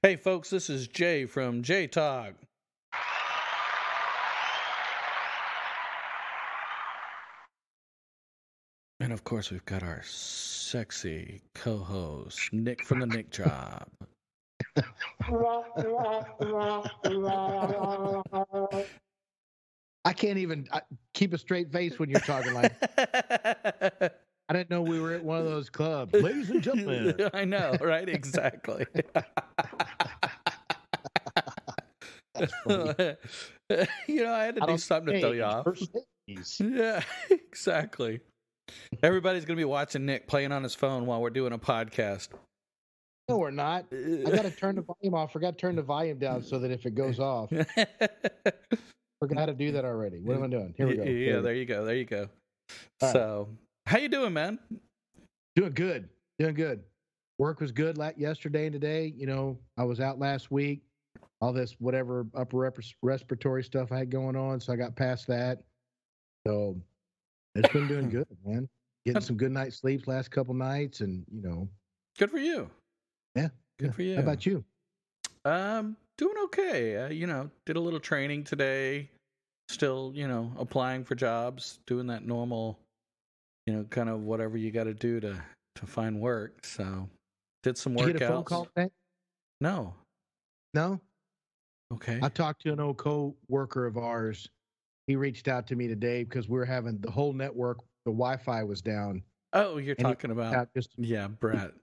Hey, folks, this is Jay from JayTalk. And of course, we've got our sexy co-host, Nick from the Nick Job. I can't even keep a straight face when you're talking like I didn't know we were at one of those clubs. Ladies and gentlemen. I know, right? Exactly. That's funny. I had to do something to throw you off. Yeah, exactly. Everybody's going to be watching Nick playing on his phone while we're doing a podcast. No, we're not. I got to turn the volume off. Forgot to turn the volume down so that if it goes off. Forgot how to do that already. What am I doing? Here we go. Yeah, there you go. There you go. So, how you doing, man? Doing good. Doing good. Work was good yesterday and today. You know, I was out last week. All this whatever upper respiratory stuff I had going on, so I got past that. So it's been doing good, man. Getting some good night sleeps last couple nights, and good for you. Yeah, good for you. How about you? Doing okay. Did a little training today. Still, applying for jobs, doing that normal, kind of whatever you got to do to find work. So, did some workouts. Did you get a phone call today? No. Okay. I talked to an old co-worker of ours. He reached out to me today because we were having the whole network. The Wi-Fi was down. Oh, you're talking about Brett. Yeah. Brett.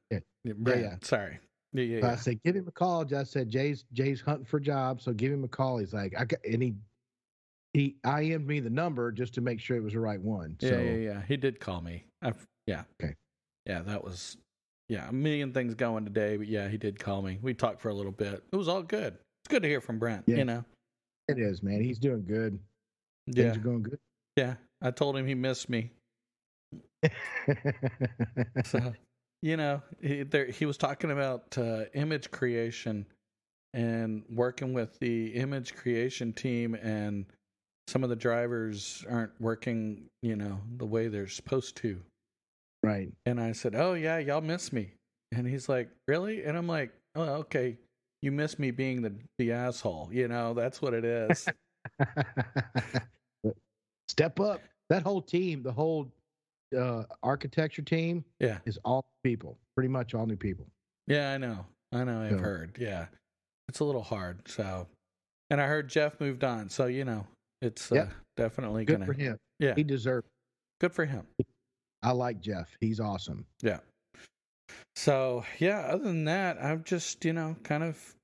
Yeah. Sorry. Yeah. So I said, give him a call. I said, Jay's hunting for jobs, so give him a call. He's like, he IM'd me the number just to make sure it was the right one. Yeah. He did call me. Yeah. Okay. Yeah, that was a million things going today, but yeah, he did call me. We talked for a little bit. It was all good. It's good to hear from Brent. Yeah. It is, man. He's doing good. Things are going good. Yeah. I told him he missed me. So, he was talking about image creation and working with the image creation team, and some of the drivers aren't working, the way they're supposed to. Right. And I said, oh, yeah, y'all miss me. And he's like, really? And I'm like, oh, okay. You miss me being the asshole. That's what it is. Step up. That whole team, the whole architecture team, is all people. Pretty much all new people. Yeah, I know. I've heard. Yeah, it's a little hard. So, and I heard Jeff moved on. So it's definitely good for him. Yeah, he deserves. Good for him. I like Jeff. He's awesome. Yeah. So other than that, I've just kind of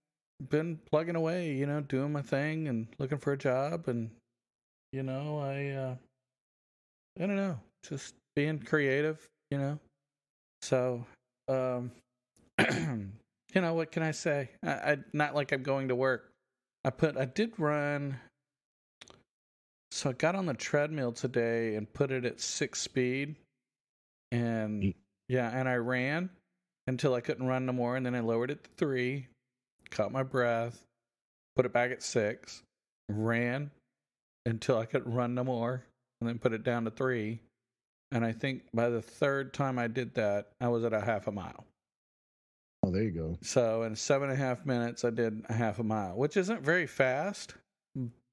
been plugging away. Doing my thing and looking for a job, and I don't know, just being creative. So. What can I say? I not like I'm going to work. I did run. So I got on the treadmill today and put it at 6 speed. And and I ran until I couldn't run no more. And then I lowered it to 3, caught my breath, put it back at 6, ran until I couldn't run no more, and then put it down to 3. And I think by the third time I did that, I was at a half a mile. Oh, there you go. So in 7.5 minutes, I did a half a mile, which isn't very fast,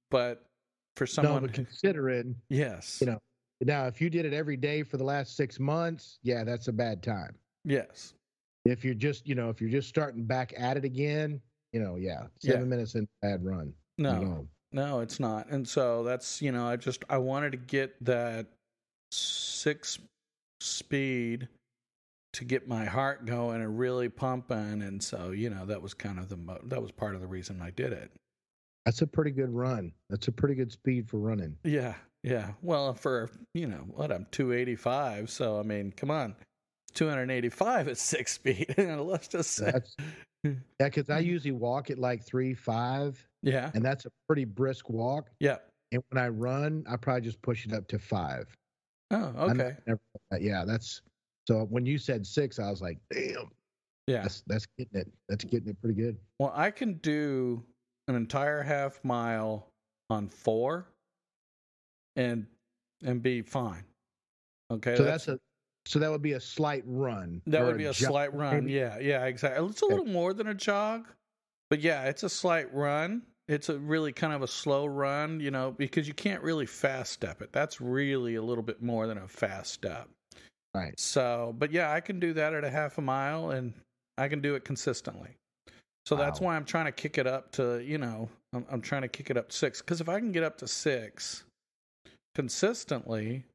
but for someone, but considering, yes, now if you did it every day for the last 6 months, that's a bad time. Yes. If you're just, if you're just starting back at it again, 7 minutes in a bad run. No, it's not. And so that's, I wanted to get that 6 speed to get my heart going and really pumping. And so, that was kind of that was part of the reason I did it. That's a pretty good run. That's a pretty good speed for running. Yeah. Well, for, I'm 285. So, I mean, come on, 285 at 6 speed. Let's just say. Because I usually walk at like 3.5. Yeah. And that's a pretty brisk walk. Yeah. And when I run, I probably just push it up to 5. Oh, okay. That's so when you said 6, I was like, damn. Yeah. That's getting it. That's getting it pretty good. Well, I can do an entire half mile on 4 and be fine. Okay. So that would be a slight run. That would be a slight run. Yeah, exactly. It's a little more than a jog, But yeah, it's a slight run. It's a really kind of a slow run, because you can't really fast step it. That's really a little bit more than a fast step. Right. So, but yeah, I can do that at a half a mile, and I can do it consistently. So that's Wow. why I'm trying to kick it up to, I'm trying to kick it up to 6. Because if I can get up to 6 consistently,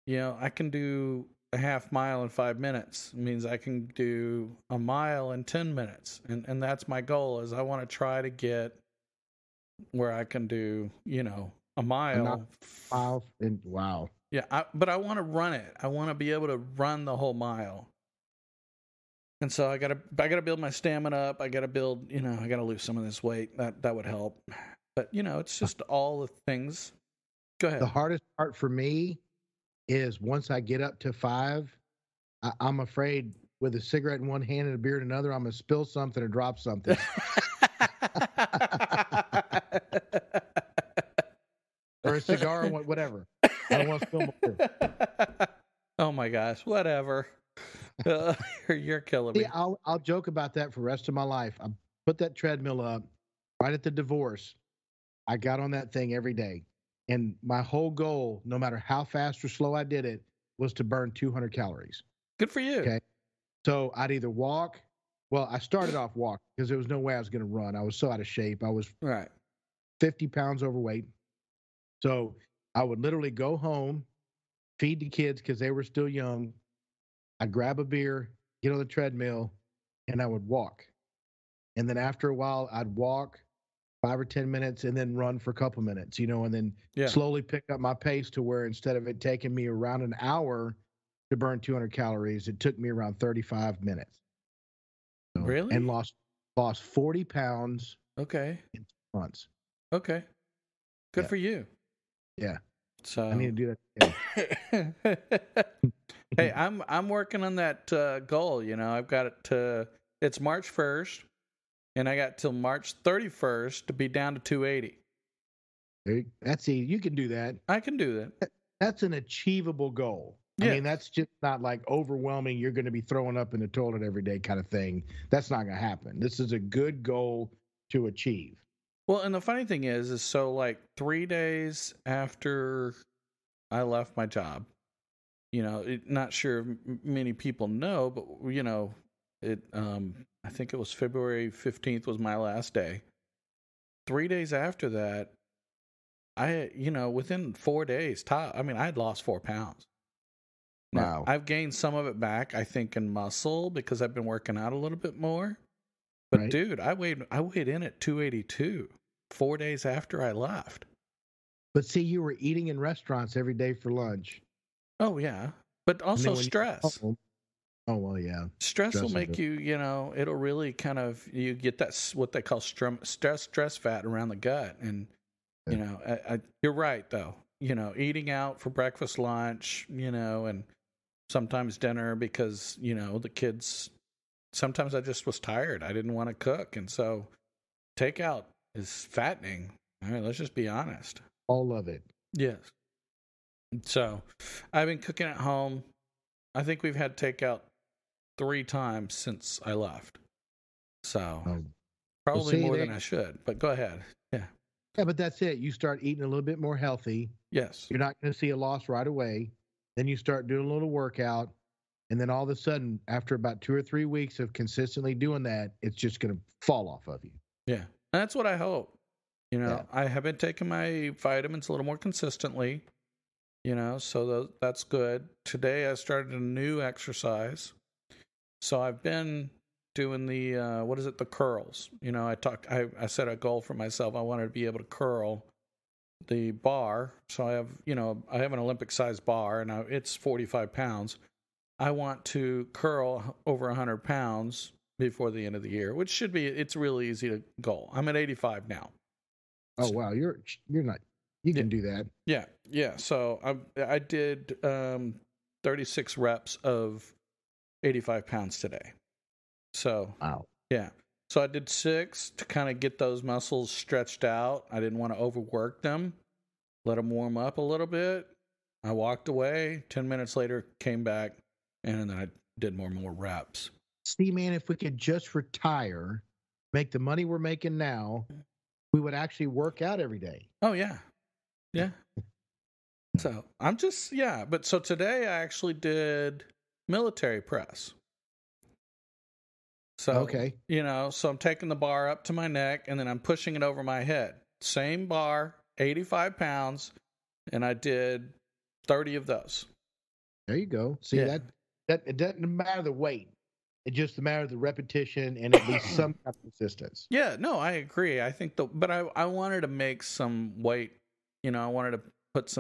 I can do a half mile in 5 minutes. It means I can do a mile in 10 minutes. And that's my goal, is I want to try to get where I can do, a mile. Wow. Yeah, but I want to run it. I want to be able to run the whole mile. And so I gotta build my stamina up. I gotta build, I gotta lose some of this weight. That would help. But it's just all the things. Go ahead. The hardest part for me is once I get up to 5, I'm afraid with a cigarette in one hand and a beer in another, I'm gonna spill something or drop something. Or a cigar or whatever. I don't want to spill more. Oh my gosh, whatever. You're killing me. See, I'll joke about that for the rest of my life. I put that treadmill up right at the divorce. I got on that thing every day. And my whole goal, no matter how fast or slow I did it, was to burn 200 calories. Good for you. Okay. So I'd either walk. Well, I started off walking because there was no way I was going to run. I was so out of shape. I was 50 pounds overweight. So I would literally go home, feed the kids because they were still young. I'd grab a beer, get on the treadmill, and I would walk. And then after a while, I'd walk 5 or 10 minutes and then run for a couple minutes, and then slowly pick up my pace to where instead of it taking me around an hour to burn 200 calories, it took me around 35 minutes. So, really? And lost 40 pounds. Okay. In 2 months. Okay. Good for you. Yeah. So I need to do that. Hey, I'm working on that goal. I've got it to. It's March 1st, and I got till March 31st to be down to 280. That's easy. You can do that. I can do that. That's an achievable goal. Yeah. I mean, that's just not like overwhelming. You're going to be throwing up in the toilet every day kind of thing. That's not going to happen. This is a good goal to achieve. Well, and the funny thing is so like 3 days after I left my job, not sure if many people know, but I think it was February 15th was my last day. 3 days after that, within 4 days, I had lost 4 pounds. Now, wow. I've gained some of it back, I think, in muscle because I've been working out a little bit more. But dude, I weighed in at 282 4 days after I left. But see, you were eating in restaurants every day for lunch. Oh yeah, but also stress. Oh well, yeah. Stress will make you, it'll really kind of you get that what they call stress fat around the gut, and you're right though. Eating out for breakfast, lunch, and sometimes dinner because the kids. Sometimes I just was tired. I didn't want to cook, and so takeout is fattening. All right, let's just be honest. All of it. Yes. So, I've been cooking at home. I think we've had takeout 3 times since I left. So, probably more than I should. But go ahead. Yeah. Yeah, but that's it. You start eating a little bit more healthy. Yes. You're not going to see a loss right away. Then you start doing a little workout. And then all of a sudden, after about 2 or 3 weeks of consistently doing that, it's just going to fall off of you. Yeah. And that's what I hope. I have been taking my vitamins a little more consistently, so that's good. Today I started a new exercise. So I've been doing the, the curls. I set a goal for myself. I wanted to be able to curl the bar. So I have an Olympic sized bar and it's 45 pounds. I want to curl over 100 pounds before the end of the year, which it's really easy to goal. I'm at 85 now. Oh, wow. You're not, you can do that. Yeah. Yeah. So I did 36 reps of 85 pounds today. So, wow. Yeah. So I did 6 to kind of get those muscles stretched out. I didn't want to overwork them. Let them warm up a little bit. I walked away. 10 minutes later, came back. And then I did more reps. See, man, if we could just retire make the money we're making now, we would actually work out every day. Oh yeah. Yeah. So I'm just, yeah. But so today I actually did military press. So, Okay. so I'm taking the bar up to my neck and then I'm pushing it over my head. Same bar, 85 pounds. And I did 30 of those. There you go. See, Yeah. that it doesn't matter the weight. It just matters the repetition and at least some kind of persistence. Yeah, no, I agree. I think but I wanted to make some weight, I wanted to put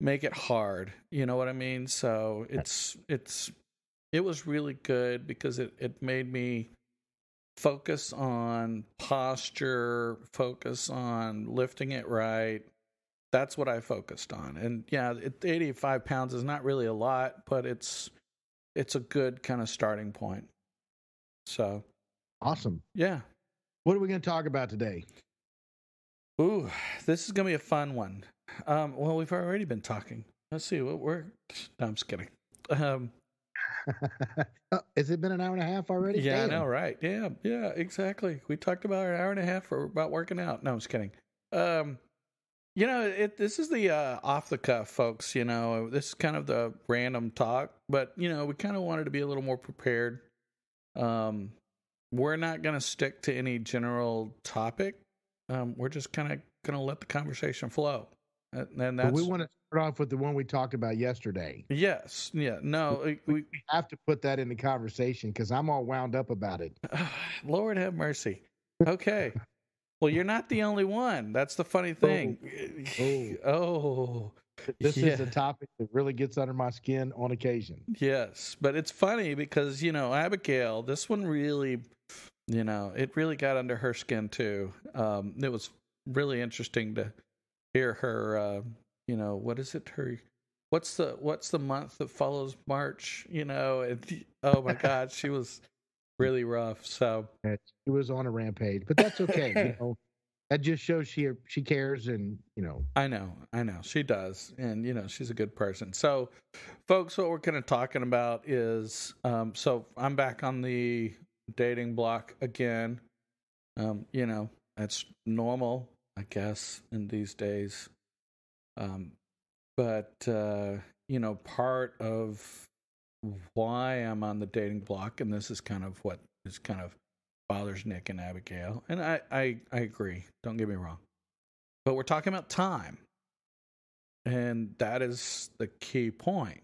make it hard. You know what I mean? So it was really good because it made me focus on posture, focus on lifting it right. That's what I focused on. And yeah, 85 pounds is not really a lot, but it's a good kind of starting point. So awesome. Yeah. What are we going to talk about today? Ooh, this is going to be a fun one. Well, we've already been talking. Let's see what no, I'm just kidding. Has it been an hour and a half already? Yeah, Damn. I know, right? Yeah, exactly. We talked about an hour and a half about working out. No, I'm just kidding. This is the off the cuff, folks. This is kind of the random talk, but we kind of wanted to be a little more prepared. We're not going to stick to any general topic. We're just kind of going to let the conversation flow. And that's, we want to start off with the one we talked about yesterday. Yes. Yeah. No, we have to put that in the conversation because I'm all wound up about it. Lord have mercy. Okay. Well, you're not the only one. That's the funny thing. Oh. This is a topic that really gets under my skin on occasion. Yes. But it's funny because, Abigail, this one really, it really got under her skin too. It was really interesting to hear her, what is it? What's the month that follows March? Oh my God, she was really rough. So she was on a rampage, but that's okay. That just shows she cares, and I know she does, and she's a good person. So, folks, what we're kind of talking about is, so I'm back on the dating block again. That's normal, I guess, in these days. But part of why I'm on the dating block, and this is kind of what is kind of bothers Nick and Abigail, and I agree. Don't get me wrong, but we're talking about time, and that is the key point.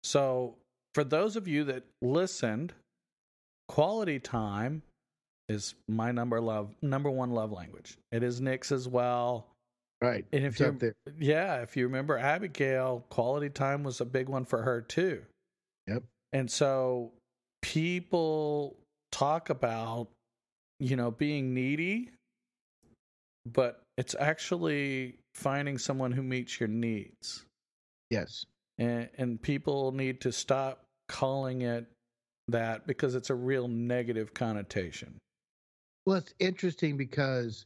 So, for those of you that listened, quality time is my number one love language. It is Nick's as well. Right. And if you remember Abigail, quality time was a big one for her too. Yep. And so people talk about, being needy, but it's actually finding someone who meets your needs. Yes. And people need to stop calling it that because it's a real negative connotation. Well, it's interesting because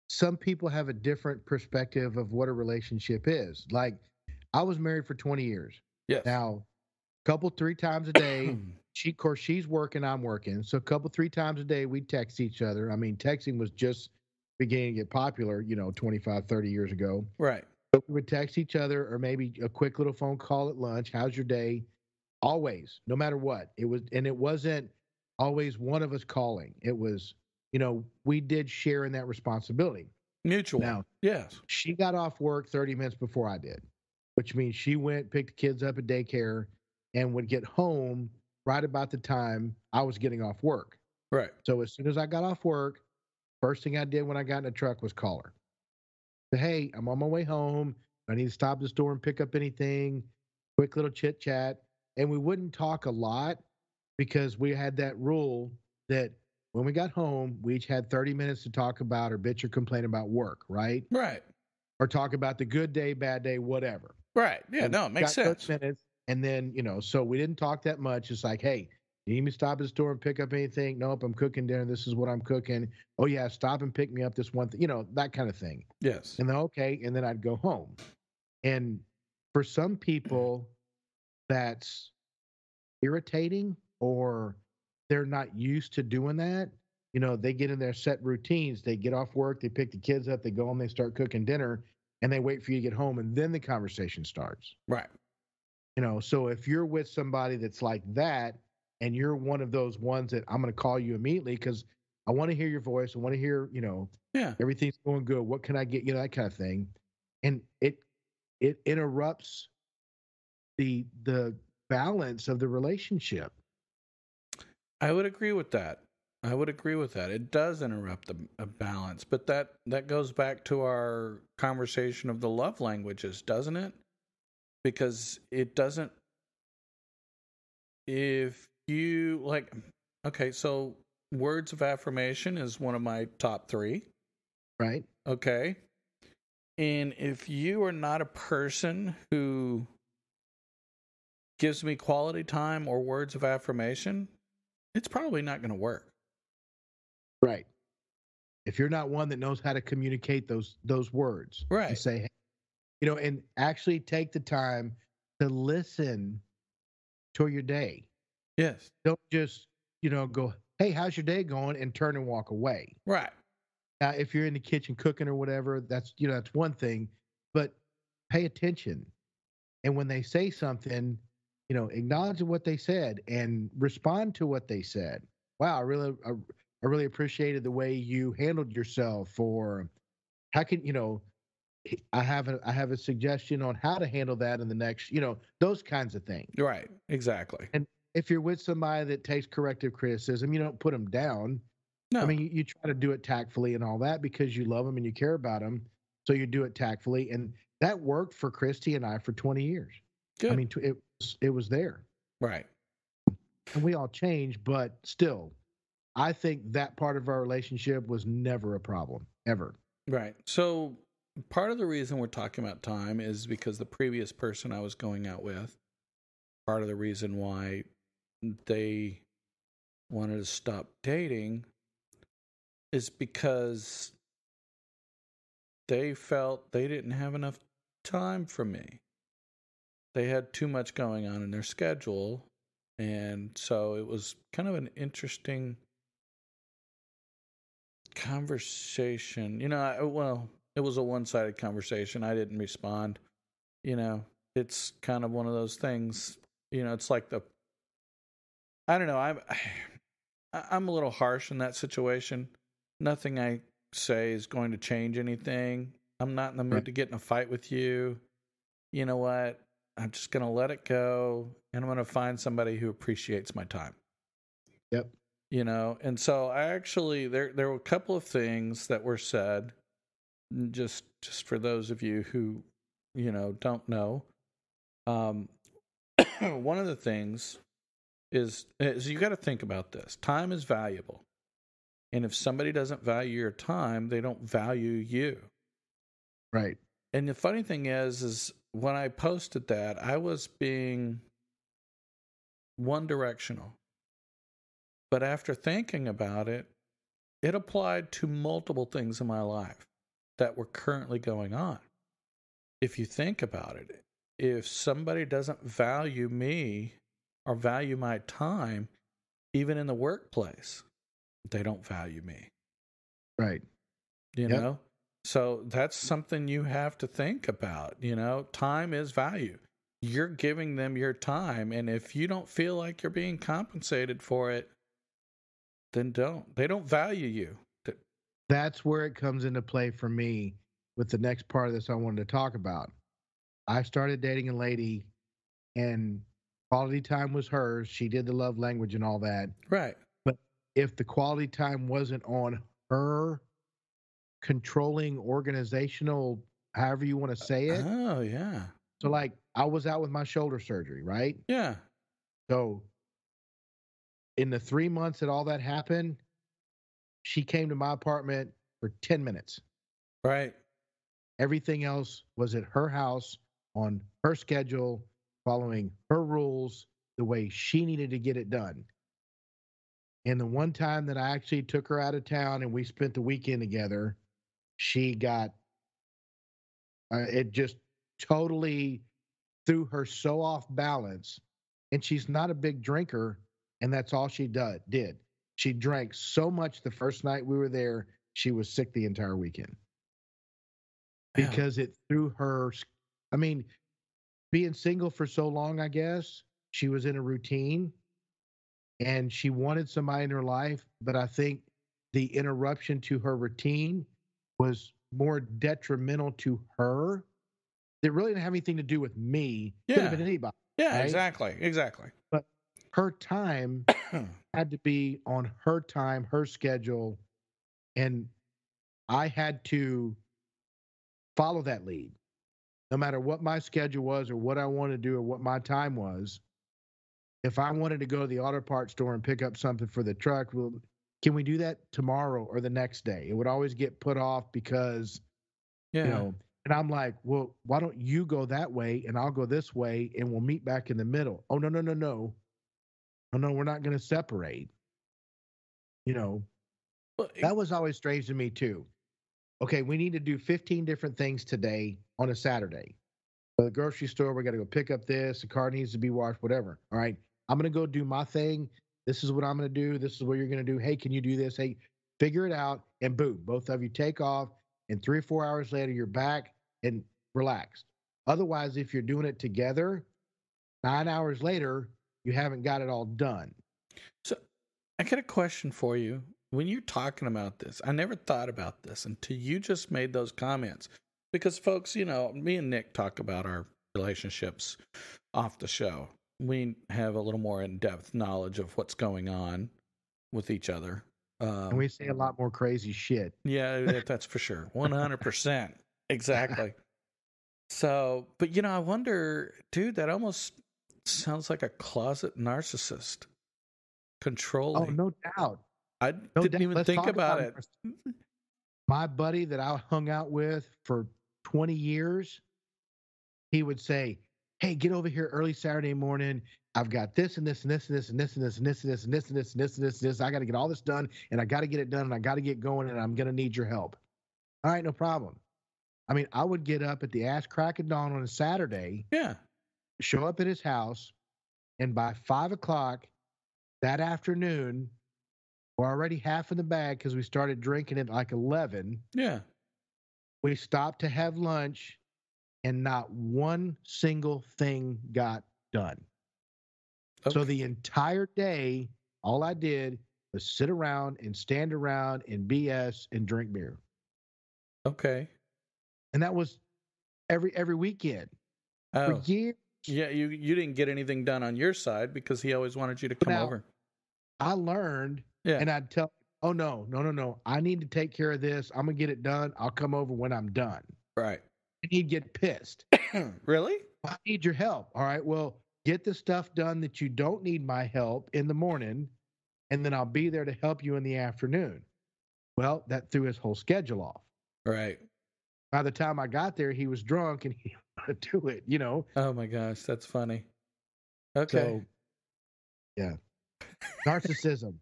some people have a different perspective of what a relationship is. Like, I was married for 20 years. Yes. Now, three times a day, she's working, I'm working. So 3 times a day, we text each other. I mean, texting was just beginning to get popular, 25, 30 years ago. Right. So we would text each other or maybe a quick little phone call at lunch. How's your day? Always, no matter what. It wasn't always one of us calling. It was, we did share in that responsibility. Mutual. Now, yes. She got off work 30 minutes before I did, which means she went, picked the kids up at daycare, and would get home right about the time I was getting off work. Right. So as soon as I got off work, first thing I did when I got in the truck was call her. Say, hey, I'm on my way home. I need to stop at the store and pick up anything. Quick little chit chat. And we wouldn't talk a lot because we had that rule that when we got home, we each had 30 minutes to talk about or bitch or complain about work, right? Right. Or talk about the good day, bad day, whatever. Right. Yeah, and no, it makes sense. 30 minutes, and then, so we didn't talk that much. It's like, hey, you need me to stop at the store and pick up anything? Nope, I'm cooking dinner. This is what I'm cooking. Oh, yeah, stop and pick me up this one thing, that kind of thing. Yes. And then, okay, and then I'd go home. And for some people, that's irritating or they're not used to doing that. they get in their set routines. They get off work, they pick the kids up, they go home, they start cooking dinner, and they wait for you to get home, and then the conversation starts. Right. So if you're with somebody that's like that, and you're one of those ones that I'm going to call you immediately because I want to hear your voice, I want to hear, Yeah. everything's going good. What can I get? That kind of thing, and it interrupts the balance of the relationship. I would agree with that. It does interrupt a balance, but that goes back to our conversation of the love languages, doesn't it? Because it doesn't. If you like, okay, so words of affirmation is one of my top 3. Right. Okay. And if you are not a person who gives me quality time or words of affirmation, it's probably not going to work. Right. If you're not one that knows how to communicate those words, right, and say, hey, and actually take the time to listen to your day. Yes. Don't just, go, hey, how's your day going, and turn and walk away. Right. Now, if you're in the kitchen cooking or whatever, that's one thing, but pay attention. And when they say something, acknowledge what they said and respond to what they said. Wow, I really appreciated the way you handled yourself. Or how can I have a suggestion on how to handle that in the next, those kinds of things. Right. Exactly. And if you're with somebody that takes corrective criticism, you don't put them down. No. I mean, you try to do it tactfully and all that because you love them and you care about them. So you do it tactfully. And that worked for Christy and I for 20 years. Good. I mean, it was there. Right. And we all changed, but still, I think that part of our relationship was never a problem, ever. Right. So part of the reason we're talking about time is because the previous person I was going out with, part of the reason why they wanted to stop dating is because they felt they didn't have enough time for me. They had too much going on in their schedule. And so it was kind of an interesting conversation. It was a one-sided conversation. I didn't respond. It's kind of one of those things. It's like I don't know. I'm a little harsh in that situation. Nothing I say is going to change anything. I'm not in the mood to get in a fight with you. You know what? I'm just going to let it go, and I'm going to find somebody who appreciates my time. Yep. And so I actually, there were a couple of things that were said, just for those of you who, don't know. One of the things is you got to think about this. Time is valuable. And if somebody doesn't value your time, they don't value you. Right. And the funny thing is when I posted that, I was being one directional. But after thinking about it, it applied to multiple things in my life that were currently going on. If you think about it, if somebody doesn't value me or value my time, even in the workplace, they don't value me. Right. You know? So that's something you have to think about. Time is value. You're giving them your time. And if you don't feel like you're being compensated for it, then don't. They don't value you. That's where it comes into play for me with the next part of this I wanted to talk about. I started dating a lady, and quality time was hers. She did the love language and all that. Right. But if the quality time wasn't on her controlling organizational, however you want to say it. Oh, yeah. So like I was out with my shoulder surgery, right? Yeah. So in the 3 months that all that happened, she came to my apartment for 10 minutes. Right. Everything else was at her house on her schedule, following her rules, the way she needed to get it done. And the one time that I actually took her out of town and we spent the weekend together, she got, it just totally threw her so off balance. And she's not a big drinker, and that's all she did. She drank so much the first night we were there, she was sick the entire weekend Yeah. because it threw her. I mean, being single for so long, I guess she was in a routine and she wanted somebody in her life. But I think the interruption to her routine was more detrimental to her. It really didn't have anything to do with me. Could have Yeah. been anybody. Yeah, Right? exactly. But her time had to be on her time, her schedule, and I had to follow that lead. No matter what my schedule was or what I wanted to do or what my time was, if I wanted to go to the auto parts store and pick up something for the truck, well, can we do that tomorrow or the next day? It would always get put off because, Yeah. and I'm like, well, why don't you go that way and I'll go this way and we'll meet back in the middle? Oh, no, no, no, no. Oh, no, we're not going to separate. You know, Well, that was always strange to me too. Okay, we need to do 15 different things today on a Saturday. So the grocery store, we got to go pick up this. The car needs to be washed, whatever. All right, I'm going to go do my thing. This is what I'm going to do. This is what you're going to do. Hey, can you do this? Hey, figure it out. And boom, both of you take off. And 3 or 4 hours later, you're back and relaxed. Otherwise, if you're doing it together, 9 hours later, you haven't got it all done. So I got a question for you. When you're talking about this, I never thought about this until you just made those comments. Because, folks, me and Nick talk about our relationships off the show. We have a little more in-depth knowledge of what's going on with each other. And we say a lot more crazy shit. Yeah, that's for sure. 100%. Exactly. So, but, I wonder, dude, that almost sounds like a closet narcissist controlling. Oh, no doubt. I didn't even think about it. My buddy that I hung out with for 20 years, he would say, hey, get over here early Saturday morning. I've got this and this and this and this and this and this and this and this and this and this and this and this and this. I got to get all this done and I got to get it done and I got to get going and I'm going to need your help. All right, no problem. I mean, I would get up at the ass crack of dawn on a Saturday, show up at his house, and by 5 o'clock that afternoon, we're already half in the bag because we started drinking at like 11. Yeah. We stopped to have lunch and not one single thing got done. Okay. So the entire day, all I did was sit around and stand around and BS and drink beer. Okay. And that was every weekend for years. Yeah, you didn't get anything done on your side because he always wanted you to come over. I learned, and I'd tell, oh, no. I need to take care of this. I'm going to get it done. I'll come over when I'm done. Right. And he'd get pissed. Really? I need your help. All right, well, get the stuff done that you don't need my help in the morning, and then I'll be there to help you in the afternoon. Well, that threw his whole schedule off. Right. By the time I got there, he was drunk and he wanted to do it, Oh, my gosh, that's funny. Okay. So, yeah. Narcissism.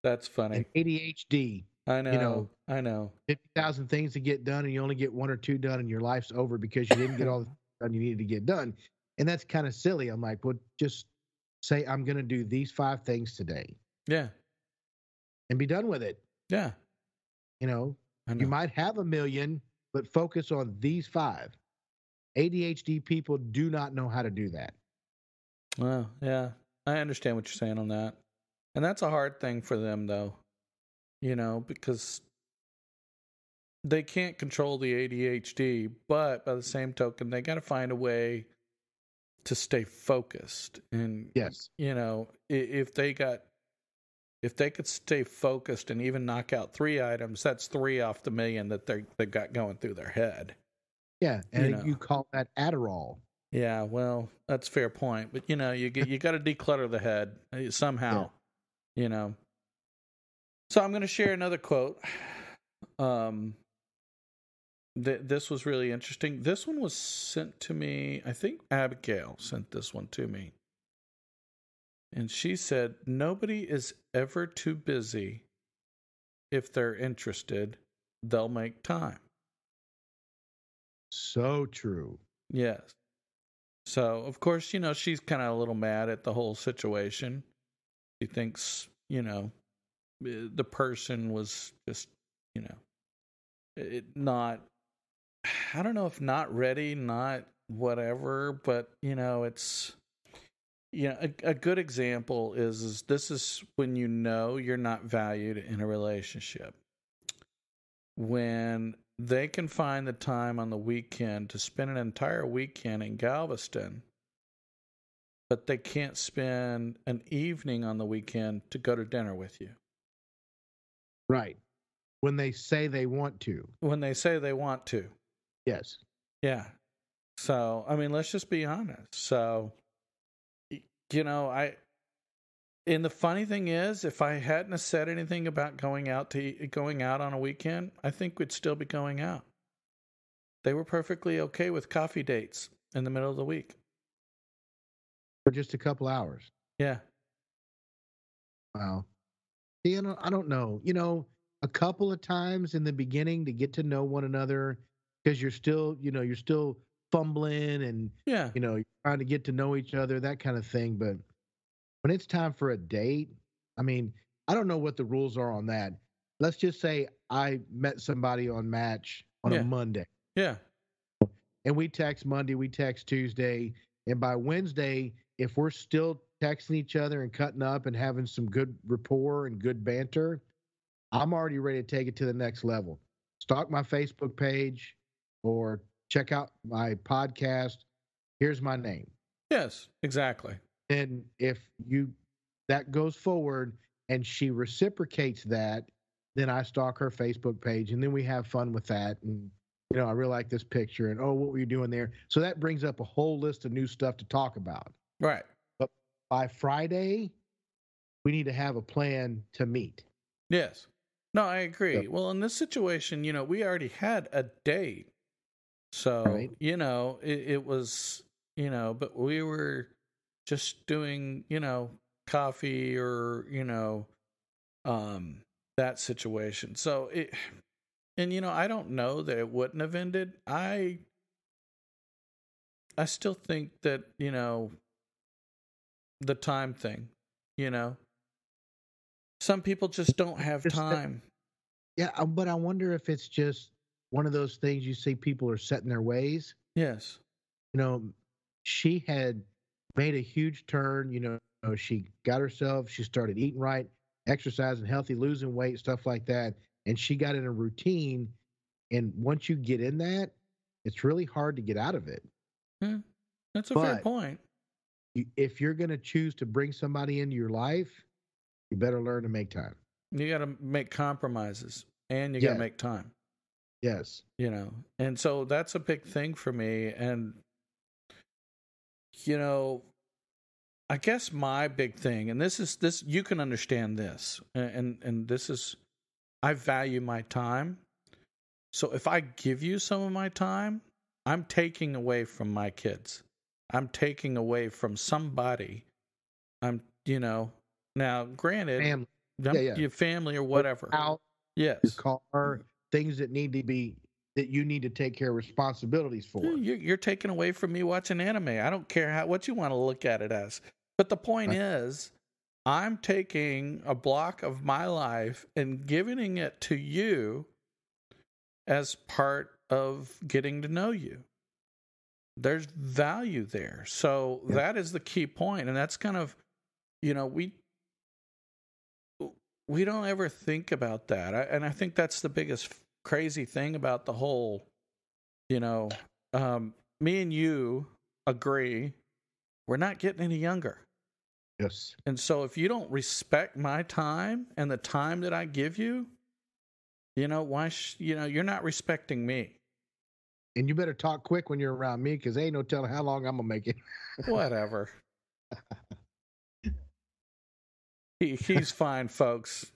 That's funny. And ADHD. I know. I know. 50,000 things to get done and you only get 1 or 2 done and your life's over because you didn't get all the done you needed to get done. And that's kind of silly. I'm like, well, just say I'm going to do these 5 things today. Yeah. And be done with it. Yeah. You might have 1 million, but focus on these 5. ADHD people do not know how to do that. Well, yeah. I understand what you're saying on that. And that's a hard thing for them, though. Because they can't control the ADHD, but by the same token, they got to find a way to stay focused. And, yes, if they could stay focused and even knock out 3 items, that's 3 off the million that they've got going through their head. Yeah, and you call that Adderall. Yeah, well, that's a fair point. But, you got to declutter the head somehow, So I'm going to share another quote. This was really interesting. This one was sent to me. I think Abigail sent this one to me. And she said, nobody is ever too busy. If they're interested, they'll make time. So true. Yes. So, of course, she's kind of a little mad at the whole situation. She thinks the person was just, not, I don't know if not ready, not whatever, but, it's, a good example is this is when you're not valued in a relationship. When they can find the time on the weekend to spend an entire weekend in Galveston, but they can't spend an evening on the weekend to go to dinner with you. Right. When they say they want to. When they say they want to. Yes. Yeah. So, I mean, let's just be honest. So, and the funny thing is, if I hadn't have said anything about going out on a weekend, I think we'd still be going out. They were perfectly okay with coffee dates in the middle of the week. For just a couple hours. Yeah. Wow. See, I don't know. A couple of times in the beginning to get to know one another, because you're still fumbling and yeah, you're trying to get to know each other, that kind of thing. But when it's time for a date, I mean, I don't know what the rules are on that. Let's just say I met somebody on Match on a Monday. Yeah. And we text Monday, we text Tuesday, and by Wednesday, if we're still texting each other and cutting up and having some good rapport and good banter, I'm already ready to take it to the next level. Stalk my Facebook page or check out my podcast. Here's my name. Yes, exactly. And if that goes forward and she reciprocates that, then I stalk her Facebook page and then we have fun with that. And, I really like this picture and, what were you doing there? So that brings up a whole list of new stuff to talk about. Right. But by Friday, we need to have a plan to meet. Yes. No, I agree. So, well, in this situation, we already had a date. So, right. It was, but we were just doing, coffee or, that situation. So I don't know that it wouldn't have ended. I still think that, the time thing, some people just don't have time. Yeah, but I wonder if it's just one of those things you see people are set in their ways. Yes. She had made a huge turn. She started eating right, exercising healthy, losing weight, stuff like that. And she got in a routine. And once you get in that, it's really hard to get out of it. That's a fair point. If you're going to choose to bring somebody into your life, you better learn to make time. You got to make compromises and you got to make time. Yes. And so that's a big thing for me. And, I guess my big thing, and this, you can understand this, and this is, I value my time. So if I give you some of my time, I'm taking away from my kids. I'm taking away from somebody. I'm, now granted, family. Your family or whatever. Out, yes. Your car, things that you need to take care of responsibilities for. You're taking away from me watching anime. I don't care what you want to look at it as. But the point is, I'm taking a block of my life and giving it to you as part of getting to know you. There's value there. So that is the key point. And that's kind of, we don't ever think about that. And I think that's the biggest crazy thing about the whole, me and you agree, we're not getting any younger. Yes. And so if you don't respect my time and the time that I give you, why, you're not respecting me. And you better talk quick when you're around me, because ain't no telling how long I'm going to make it. Whatever. He's fine, folks.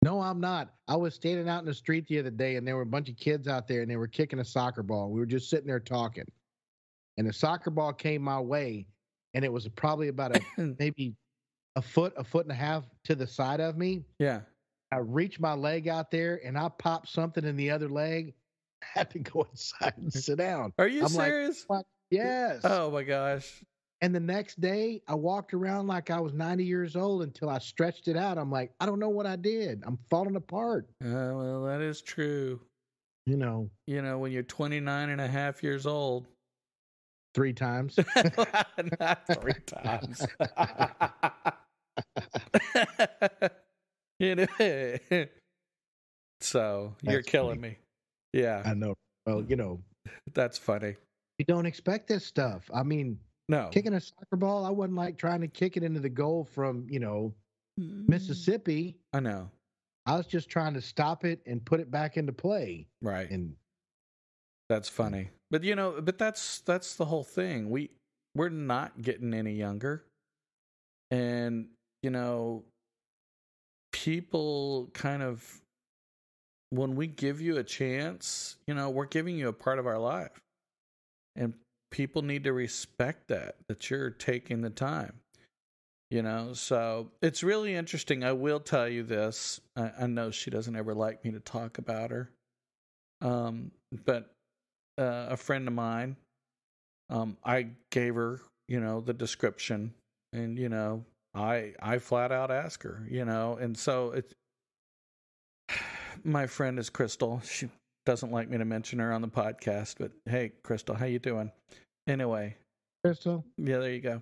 No, I'm not. I was standing out in the street the other day, and there were a bunch of kids out there, and they were kicking a soccer ball. We were just sitting there talking. And the soccer ball came my way, and it was probably about maybe a foot and a half to the side of me. Yeah. I reached my leg out there, and I popped something in the other leg. I had to go inside and sit down. Are you serious? Like, yes. Oh, my gosh. And the next day, I walked around like I was 90 years old until I stretched it out. I'm like, I don't know what I did. I'm falling apart. Well, that is true. You know, When you're 29 and a half years old. 3 times. Not 3 times. So you're That's killing funny. me. Yeah. I know. Well, That's funny. you don't expect this stuff. I mean, No. kicking a soccer ball, I wasn't like trying to kick it into the goal from, Mississippi. I know. I was just trying to stop it and put it back into play. Right. And that's funny. But but that's the whole thing. We're not getting any younger. And people kind of, when we give you a chance, we're giving you a part of our life. And people need to respect that you're taking the time. So it's really interesting. I will tell you this. I know she doesn't ever like me to talk about her. But a friend of mine, I gave her, the description, and, I flat out asked her, and so my friend is Crystal. She doesn't like me to mention her on the podcast, but hey, Crystal, how you doing? Anyway. Crystal? Yeah, there you go.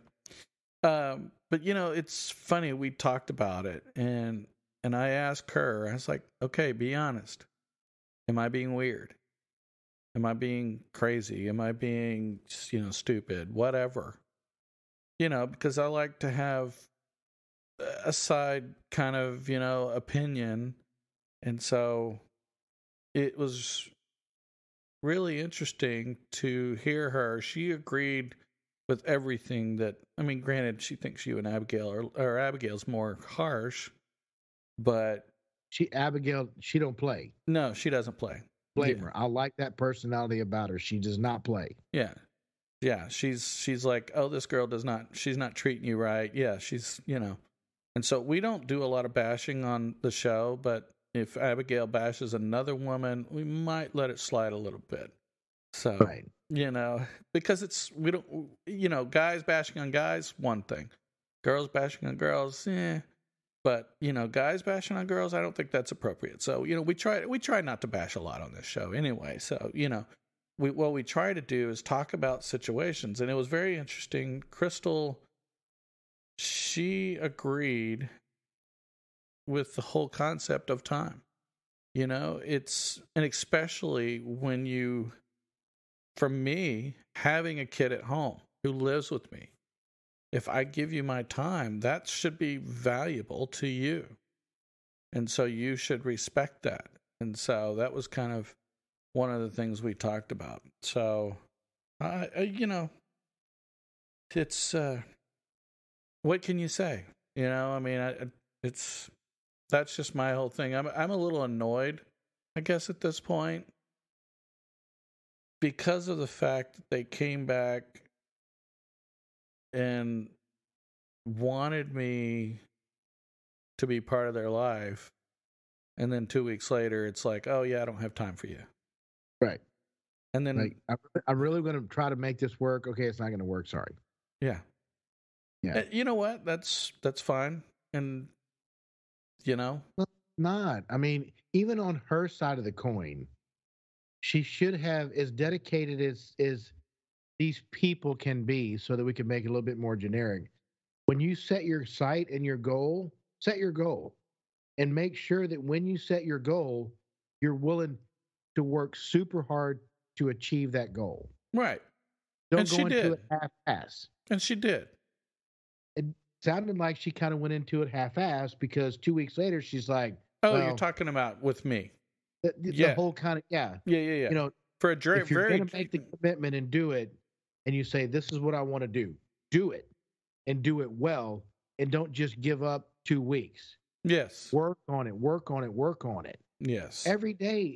But it's funny, we talked about it, and I asked her, I was like, okay, be honest. Am I being weird? Am I being crazy? Am I being, stupid? Whatever. Because I like to have a side kind of, opinion. And so it was really interesting to hear her. She agreed with everything that, granted, she thinks you and Abigail or Abigail's more harsh, but Abigail, she don't play. No, she doesn't play. Blame her. I like that personality about her. She does not play. Yeah. Yeah. She's like, oh, this girl she's not treating you right. Yeah. She's, and so we don't do a lot of bashing on the show, but if Abigail bashes another woman, we might let it slide a little bit. So, right. Because we don't, guys bashing on guys, one thing. Girls bashing on girls, But, guys bashing on girls, I don't think that's appropriate. So, we try not to bash a lot on this show anyway. So, what we try to do is talk about situations. And it was very interesting. Crystal, she agreed with the whole concept of time. And especially when for me, having a kid at home who lives with me, if I give you my time, that should be valuable to you. And so you should respect that. And so that was kind of one of the things we talked about. So, it's, what can you say? That's just my whole thing. I'm a little annoyed, I guess, at this point, because of the fact that they came back and wanted me to be part of their life, and then 2 weeks later it's like, oh yeah, I don't have time for you. Right. And then I'm really going to try to make this work. Okay, it's not going to work. Sorry. Yeah. You know what? That's fine. And well, not. Even on her side of the coin, she should have as dedicated as these people can be, so that we can make it a little bit more generic. When you set your sight and your goal, set your goal, and make sure that when you set your goal, you're willing to work super hard to achieve that goal. Right. Don't go into it half-ass. And she did. It sounded like she kind of went into it half-ass, because 2 weeks later she's like, "Oh, you're talking about with me." The whole kind of Yeah. For if you're going to make the commitment and do it, and you say, "This is what I want to do it, and do it well, and don't just give up 2 weeks." Yes. Work on it. Work on it. Work on it. Yes. Every day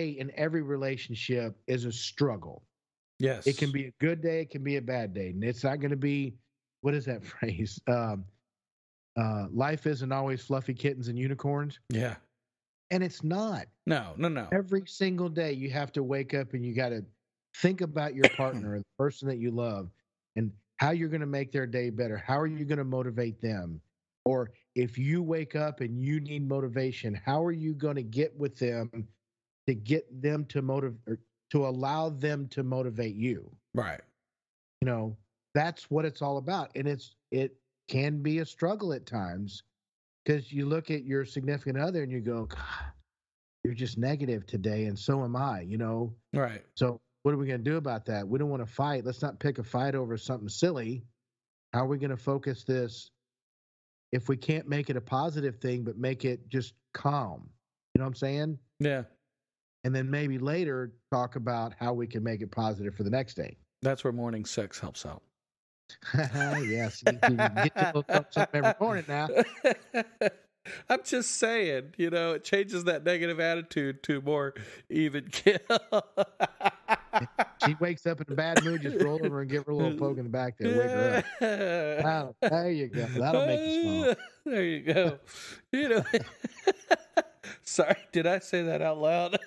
in every relationship is a struggle. Yes. It can be a good day. It can be a bad day. And it's not going to be, what is that phrase? Life isn't always fluffy kittens and unicorns. Yeah. And it's not. No. Every single day you have to wake up and you got to think about your partner or the person that you love, and how you're going to make their day better. How are you going to motivate them? Or if you wake up and you need motivation, how are you going to get with them to get them to motivate, or to allow them to motivate you? Right. You know, that's what it's all about. And it can be a struggle at times, because you look at your significant other and you go, God, you're just negative today, and so am I, you know. Right. So what are we going to do about that? We don't want to fight. Let's not pick a fight over something silly. How are we going to focus this, if we can't make it a positive thing, but make it just calm? You know what I'm saying? Yeah. And then maybe later talk about how we can make it positive for the next day. That's where morning sex helps out. Yes, you can get your little something every morning now. I'm just saying, you know, it changes that negative attitude to more even kill. She wakes up in a bad mood, just roll over and give her a little poke in the back there, wake her up. There you go. That'll make you smile. There you go. You know, sorry, did I say that out loud?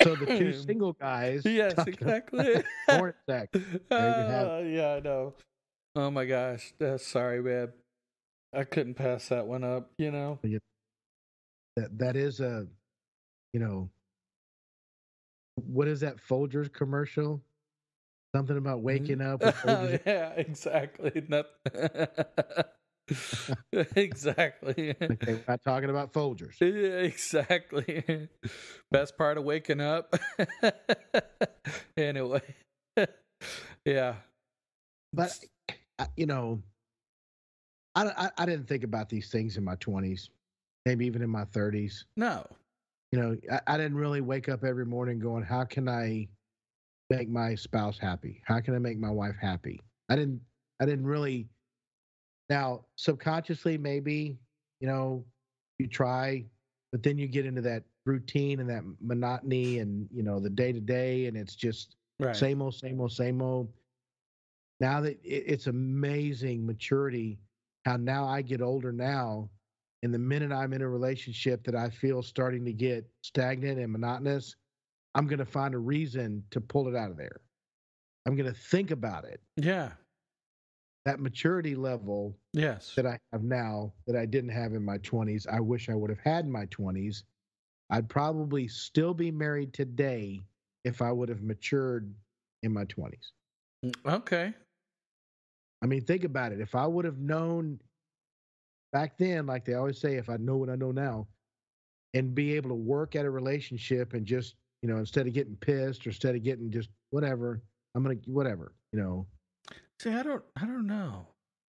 So the two single guys. Yes, exactly. Morning sex. There you have it. Yeah, I know. Oh my gosh. Sorry, man. I couldn't pass that one up, you know. That is a, you know, what is that Folgers commercial? Something about waking up with Folgers. Yeah, exactly. Exactly. Okay, we're not talking about Folgers. Yeah, exactly. Best part of waking up. Anyway. Yeah. But, you know, I didn't think about these things in my 20s, maybe even in my 30s. No. You know, I didn't really wake up every morning going, how can I make my spouse happy? How can I make my wife happy? I didn't really. Now, subconsciously, maybe, you know, you try, but then you get into that routine and that monotony and, you know, the day to day, and it's just Right. same old, same old, same old. Now that it's amazing maturity, how now I get older now, and the minute I'm in a relationship that I feel starting to get stagnant and monotonous, I'm going to find a reason to pull it out of there. I'm going to think about it. Yeah. That maturity level, Yes, that I have now that I didn't have in my 20s, I wish I would have had in my 20s. I'd probably still be married today if I would have matured in my 20s. Okay. I mean, think about it. If I would have known back then, like they always say, if I know what I know now, and be able to work at a relationship and just, you know, instead of getting pissed or instead of getting just whatever, I'm going to, whatever, you know. See, I don't know.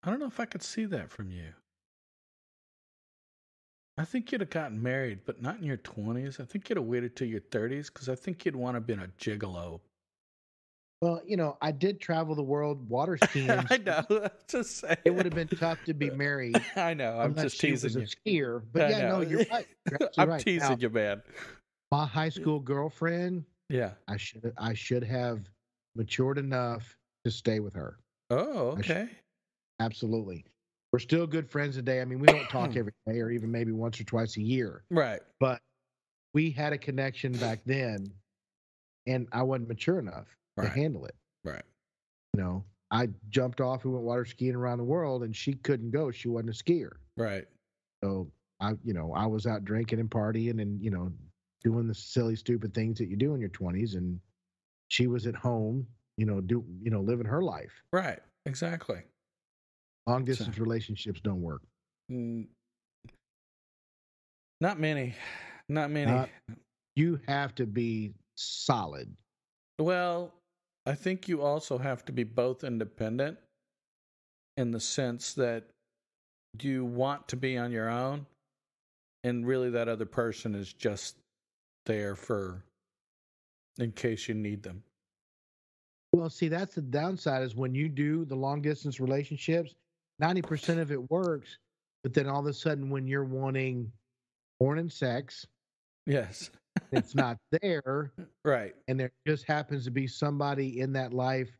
I don't know if I could see that from you. I think you'd have gotten married, but not in your 20s. I think you'd have waited till your 30s because I think you'd want to have been a gigolo. Well, you know, I did travel the world water skiing. I know. Just saying. It would have been tough to be married. I know. I'm just teasing you. A skier, but yeah, no, you're right. I'm teasing you, man. My high school girlfriend. Yeah. I should have matured enough to stay with her. Oh, okay. Absolutely. We're still good friends today. I mean, we don't talk every day or even maybe once or twice a year. Right. But we had a connection back then, and I wasn't mature enough to handle it. Right. You know, I jumped off and went water skiing around the world, and she couldn't go. She wasn't a skier. Right. So I was out drinking and partying and, you know, doing the silly, stupid things that you do in your 20s. And she was at home, living her life. Right. Exactly. Long distance relationships don't work. Not many. You have to be solid. Well, I think you also have to be both independent in the sense that you want to be on your own, and really that other person is just there in case you need them. Well, see, that's the downside is when you do the long distance relationships, 90% of it works, but then all of a sudden when you're wanting porn and sex, yes, it's not there. Right. And there just happens to be somebody in that life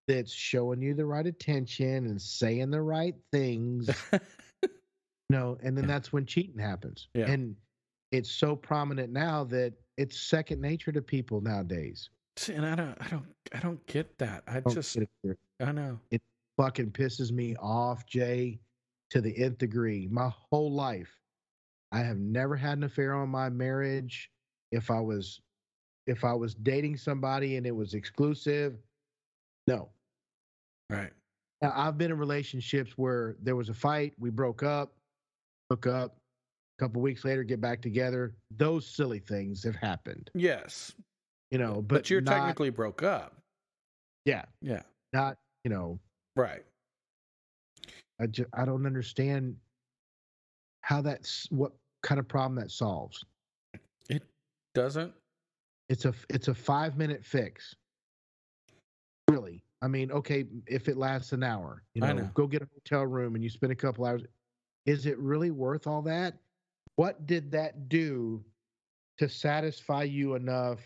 that's showing you the right attention and saying the right things. And then that's when cheating happens. Yeah. And it's so prominent now that it's second nature to people nowadays. See, and I don't get that. I know. fucking pisses me off, Jay, to the nth degree. My whole life, I have never had an affair on my marriage. If I was dating somebody and it was exclusive, no. Right. Now, I've been in relationships where there was a fight, we broke up, hook up, a couple weeks later, get back together. Those silly things have happened, Yes. but you're not, technically broke up. yeah, Yeah. not, Right. I don't understand how what kind of problem that solves. It doesn't. It's a 5-minute fix. Really. I mean, okay, if it lasts an hour, I know. go get a hotel room and you spend a couple hours. Is it really worth all that? What did that do to satisfy you enough?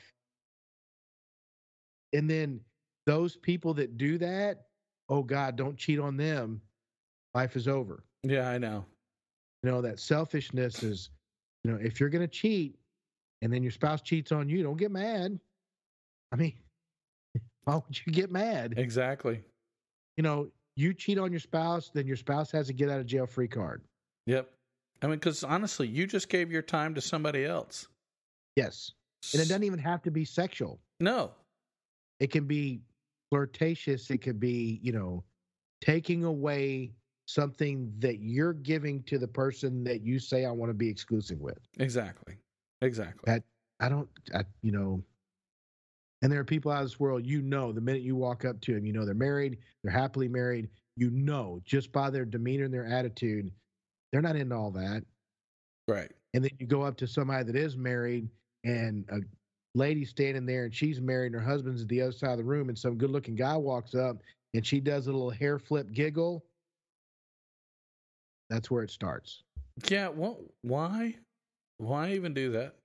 And then those people that do that, oh God, don't cheat on them. Life is over. Yeah, I know. That selfishness is, if you're going to cheat and then your spouse cheats on you, don't get mad. I mean, why would you get mad? Exactly. You cheat on your spouse, then your spouse has a get out of jail free card. Yep. I mean, because honestly, you just gave your time to somebody else. Yes. And it doesn't even have to be sexual. No. It can be flirtatious. It could be, taking away something that you're giving to the person that you say I want to be exclusive with. Exactly. And there are people out of this world, the minute you walk up to them, they're married, they're happily married, just by their demeanor and their attitude, they're not into all that. Right. And then you go up to somebody that is married and a lady standing there and she's married and her husband's at the other side of the room and some good looking guy walks up and she does a little hair flip giggle. That's where it starts. Yeah. Well, why? Why even do that?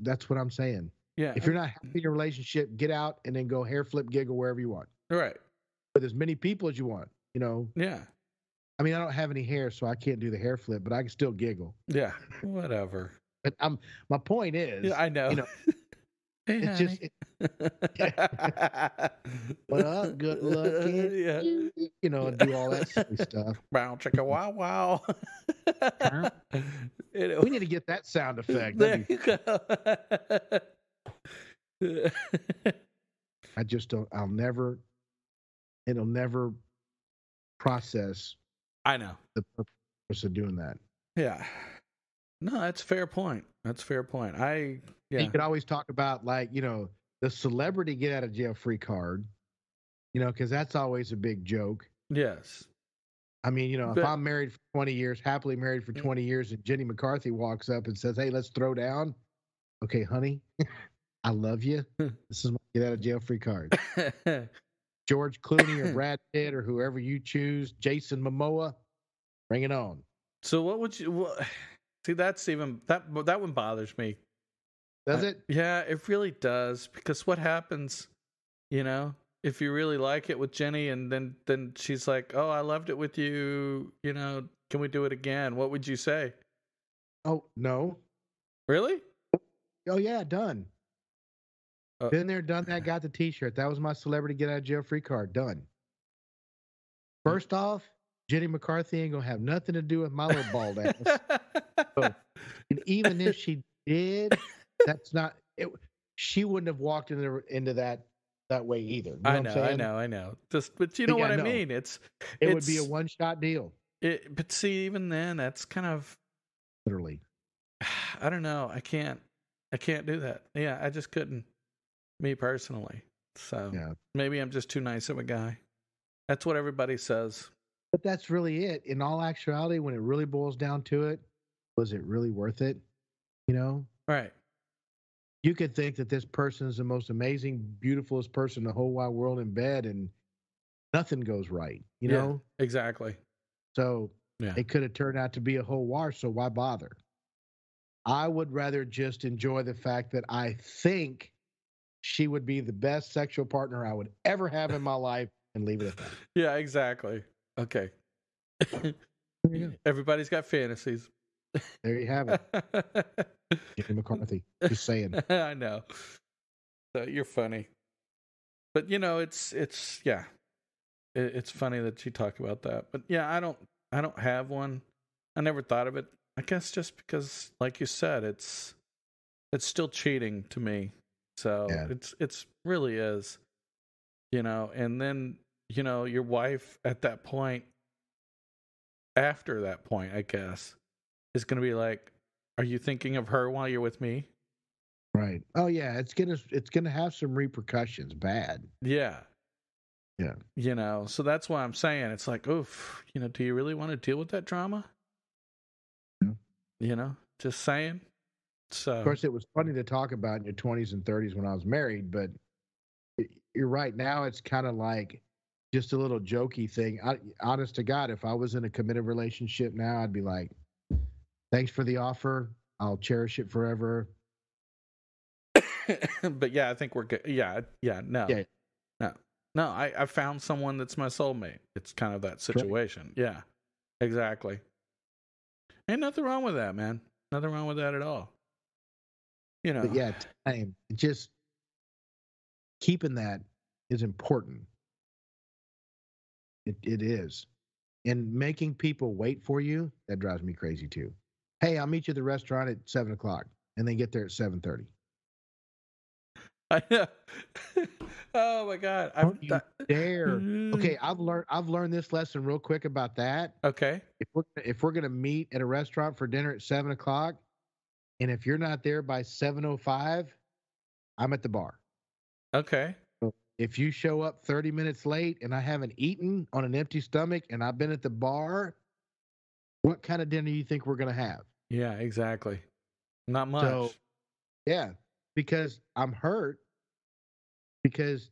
That's what I'm saying. Yeah. If you're not happy in your relationship, get out and then go hair flip giggle wherever you want. Right. With as many people as you want, Yeah. I mean, I don't have any hair, so I can't do the hair flip, but I can still giggle. Yeah. Whatever. But my point is, Yeah, I know. Hey, it's honey. Well, good luck. Yeah. Do all that silly stuff. Brown chicka wow wow. We need to get that sound effect. There you go. I just don't. It'll never process. I know The purpose of doing that. Yeah. No, that's a fair point. That's a fair point. You could always talk about the celebrity get out of jail free card, because that's always a big joke. Yes. I mean, if I'm married for 20 years, happily married for 20 years, and Jenny McCarthy walks up and says, "Hey, let's throw down." Okay, honey, I love you. This is my get out of jail free card. George Clooney or Brad Pitt or whoever you choose, Jason Momoa, bring it on. So what would you see? That's even that one bothers me. Does it? Yeah, it really does. Because what happens, if you really like it with Jenny, and then she's like, "Oh, I loved it with you. Can we do it again?" What would you say? Oh no. Really? Oh yeah, done. Been there, done that. Got the T-shirt. That was my celebrity get out of jail free card. Done. First off, Jenny McCarthy ain't gonna have nothing to do with my little bald ass. So, and even if she did, that's not it. She wouldn't have walked into that way either. You know I know. But you know what I mean. It would be a one-shot deal. But see, even then, that's kind of literally. I don't know. I can't do that. Yeah, I just couldn't. Me personally. So maybe I'm just too nice of a guy. That's what everybody says. But that's really it. In all actuality, when it really boils down to it, was it really worth it? Right. You could think that this person is the most amazing, beautifulest person in the whole wide world in bed, and nothing goes right. You know? Exactly. So it could have turned out to be a whole wash. So why bother? I would rather just enjoy the fact that I think she would be the best sexual partner I would ever have in my life, and leave it at that. Yeah, exactly. Okay. Everybody's got fantasies. There you have it. Jenny McCarthy. Just saying. I know. So you're funny. But it's it's funny that you talk about that. But yeah, I don't have one. I never thought of it. I guess just because, like you said, it's still cheating to me. So Yeah. it's really is, you know. And then, you know, your wife at that point, after that point, I guess, is going to be like, "Are you thinking of her while you're with me?" Right. Oh yeah, it's gonna have some repercussions. Bad. Yeah. Yeah. You know, so that's why I'm saying it's like, oof, you know, do you really want to deal with that drama? Yeah. You know, just saying. So, Of course, it was funny to talk about in your 20s and 30s when I was married, but you're right. Now it's kind of like just a little jokey thing. Honest to God, if I was in a committed relationship now, I'd be like, thanks for the offer. I'll cherish it forever. but yeah, I think we're good. Yeah, no, Yeah. no, no. I found someone that's my soulmate. It's kind of that Right. situation. Yeah, exactly. Ain't nothing wrong with that, man. Nothing wrong with that at all. You But know. yeah, time. Just keeping that is important. It is. And making people wait for you, that drives me crazy too. Hey, I'll meet you at the restaurant at 7 o'clock, and they get there at 7:30. I know. Oh my god. Don't you dare. Okay, I've learned this lesson real quick about that. Okay. If we're gonna meet at a restaurant for dinner at 7 o'clock, and if you're not there by 7:05, I'm at the bar. Okay. So if you show up 30 minutes late and I haven't eaten on an empty stomach and I've been at the bar, what kind of dinner do you think we're gonna have? Yeah, exactly. Not So much. yeah, because I'm hurt because,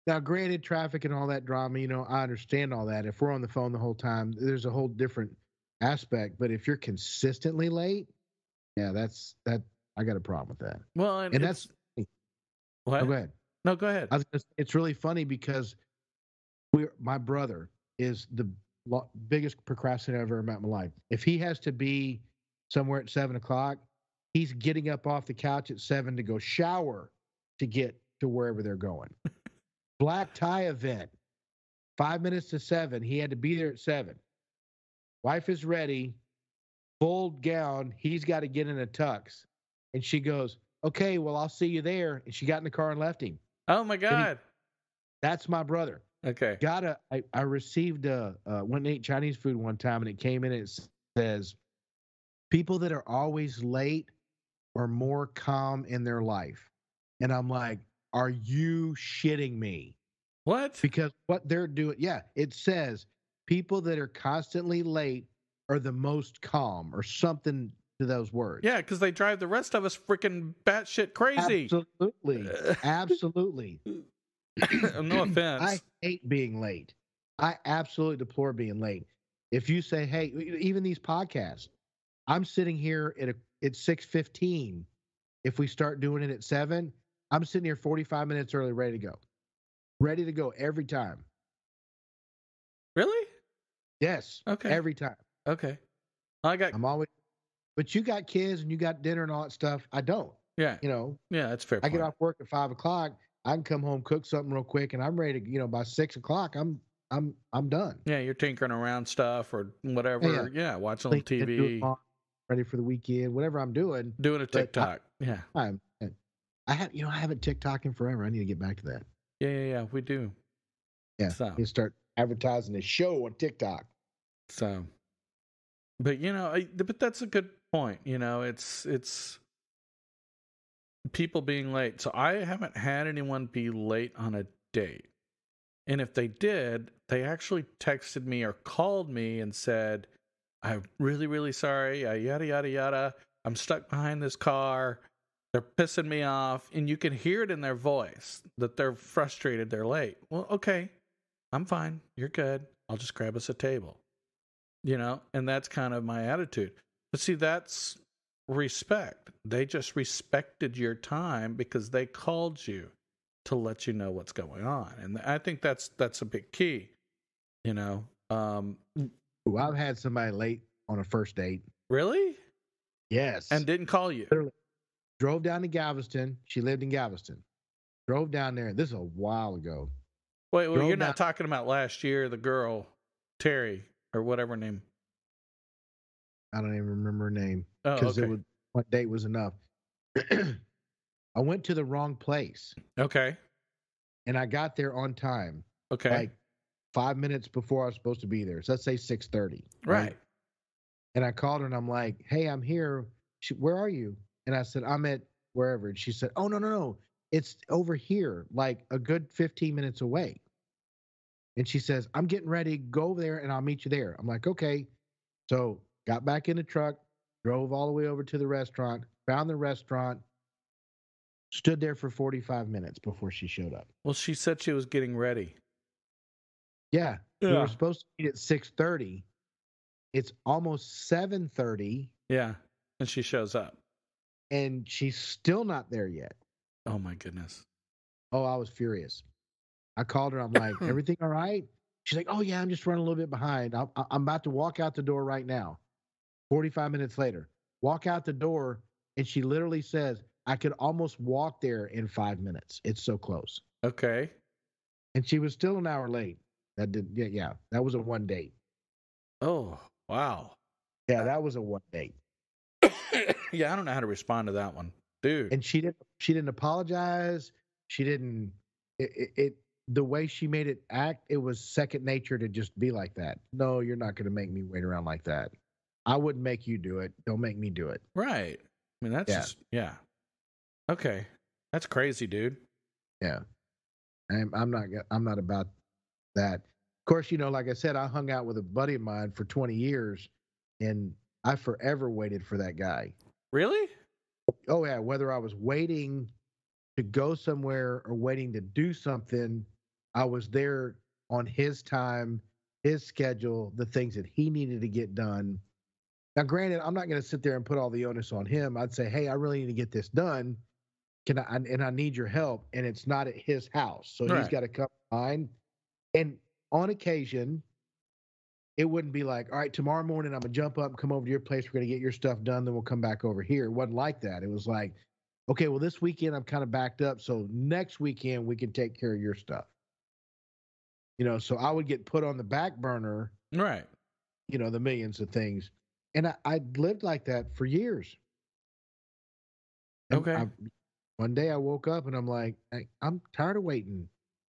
now granted traffic and all that drama, I understand all that. If we're on the phone the whole time, there's a whole different aspect. But if you're consistently late, yeah, that I got a problem with that. Well, and That's what? oh, go ahead. No, go ahead. It's really funny because my brother is the biggest procrastinator I've ever met in my life. If he has to be somewhere at 7 o'clock, he's getting up off the couch at 7 to go shower to get to wherever they're going. Black tie event, 5 minutes to 7. He had to be there at 7. Wife is ready, full gown. He's got to get in a tux. And she goes, okay, well, I'll see you there. And she got in the car and left him. Oh my god. That's my brother. Okay. I received went and ate Chinese food one time, and it came in and it says, people that are always late are more calm in their life. And I'm like, are you shitting me? What? Because what they're doing, yeah, it says people that are constantly late are the most calm or something to those words. Yeah, because they drive the rest of us freaking batshit crazy. Absolutely. Absolutely. No offense. I hate being late. I absolutely deplore being late. If you say, hey, even these podcasts, I'm sitting here at 6:15. If we start doing it at 7, I'm sitting here 45 minutes early, ready to go. Ready to go every time. Really? Yes. Okay. Every time. Okay. I'm always, but you got kids and you got dinner and all that stuff. I don't. Yeah. Yeah, that's fair. I get off work at 5 o'clock. I can come home, cook something real quick, and I'm ready to, by 6 o'clock, I'm done. Yeah, you're tinkering around stuff or whatever. Yeah, watching a little TV. Ready for the weekend, whatever I'm doing. Doing a TikTok. I haven't TikTok in forever. I need to get back to that. Yeah, we do. Yeah, you start advertising a show on TikTok. So, but but that's a good point. It's people being late. So I haven't had anyone be late on a date. And if they did, they actually texted me or called me and said, I'm really, really sorry. Yada, yada, yada. I'm stuck behind this car. They're pissing me off. And you can hear it in their voice that they're frustrated. They're late. Well, okay. I'm fine. You're good. I'll just grab us a table. And that's kind of my attitude. But see, that's respect. They just respected your time because they called you to let you know what's going on. And I think that's a big key, I've had somebody late on a first date. Really? Yes. And didn't call you. Literally. Drove down to Galveston. She lived in Galveston. Drove down there. This is a while ago. Wait, well, Drove you're down. not talking about last year, the girl, Terry, or whatever her name. I don't even remember her name Oh, because okay. one date was enough. I went to the wrong place Okay. and I got there on time, Okay. like 5 minutes before I was supposed to be there. So let's say 6:30, Right. And I called her and I'm like, "Hey, I'm here. Where are you?" And I said, "I'm at wherever." And she said, "Oh, no, no, no. It's over here, like a good 15 minutes away." And she says, "I'm getting ready. Go over there and I'll meet you there." I'm like, "Okay." So got back in the truck, drove all the way over to the restaurant, found the restaurant, stood there for 45 minutes before she showed up. Well, she said she was getting ready. Yeah, we were Yeah. supposed to meet at 6:30. It's almost 7:30, Yeah. And she shows up. and she's still not there yet. Oh, my goodness. Oh, I was furious. I called her. I'm like, "Everything all right?" She's like, "Oh yeah, I'm just running a little bit behind. I'm about to walk out the door right now." 45 minutes later, walk out the door, and she literally says, "I could almost walk there in 5 minutes. It's so close." Okay. And she was still an hour late. Yeah. That was a one date. Oh, wow. Yeah, that was a one date. Yeah, I don't know how to respond to that one, dude. And she didn't apologize. She didn't. It the way she made it act, it was second nature to just be like that. No, you're not going to make me wait around like that. I wouldn't make you do it. Don't make me do it. Right. I mean, that's Yeah. just, yeah. Okay. That's crazy, dude. Yeah. I'm not about that. Of course, like I said, I hung out with a buddy of mine for 20 years, and I forever waited for that guy. Really? Oh yeah, whether I was waiting to go somewhere or waiting to do something, I was there on his time, his schedule, the things that he needed to get done. Now, granted, I'm not going to sit there and put all the onus on him. I'd say, "Hey, I really need to get this done. And I need your help." And it's not at his house, so he's Right. got to come to mine. And on occasion, it wouldn't be like, "All right, tomorrow morning I'm gonna jump up, come over to your place. We're gonna get your stuff done, then we'll come back over here." It wasn't like that. It was like, "Okay, well, this weekend I'm kind of backed up, so next weekend we can take care of your stuff." So I would get put on the back burner, Right. the millions of things. And I lived like that for years. And Okay. one day I woke up and I'm like, I'm tired of waiting.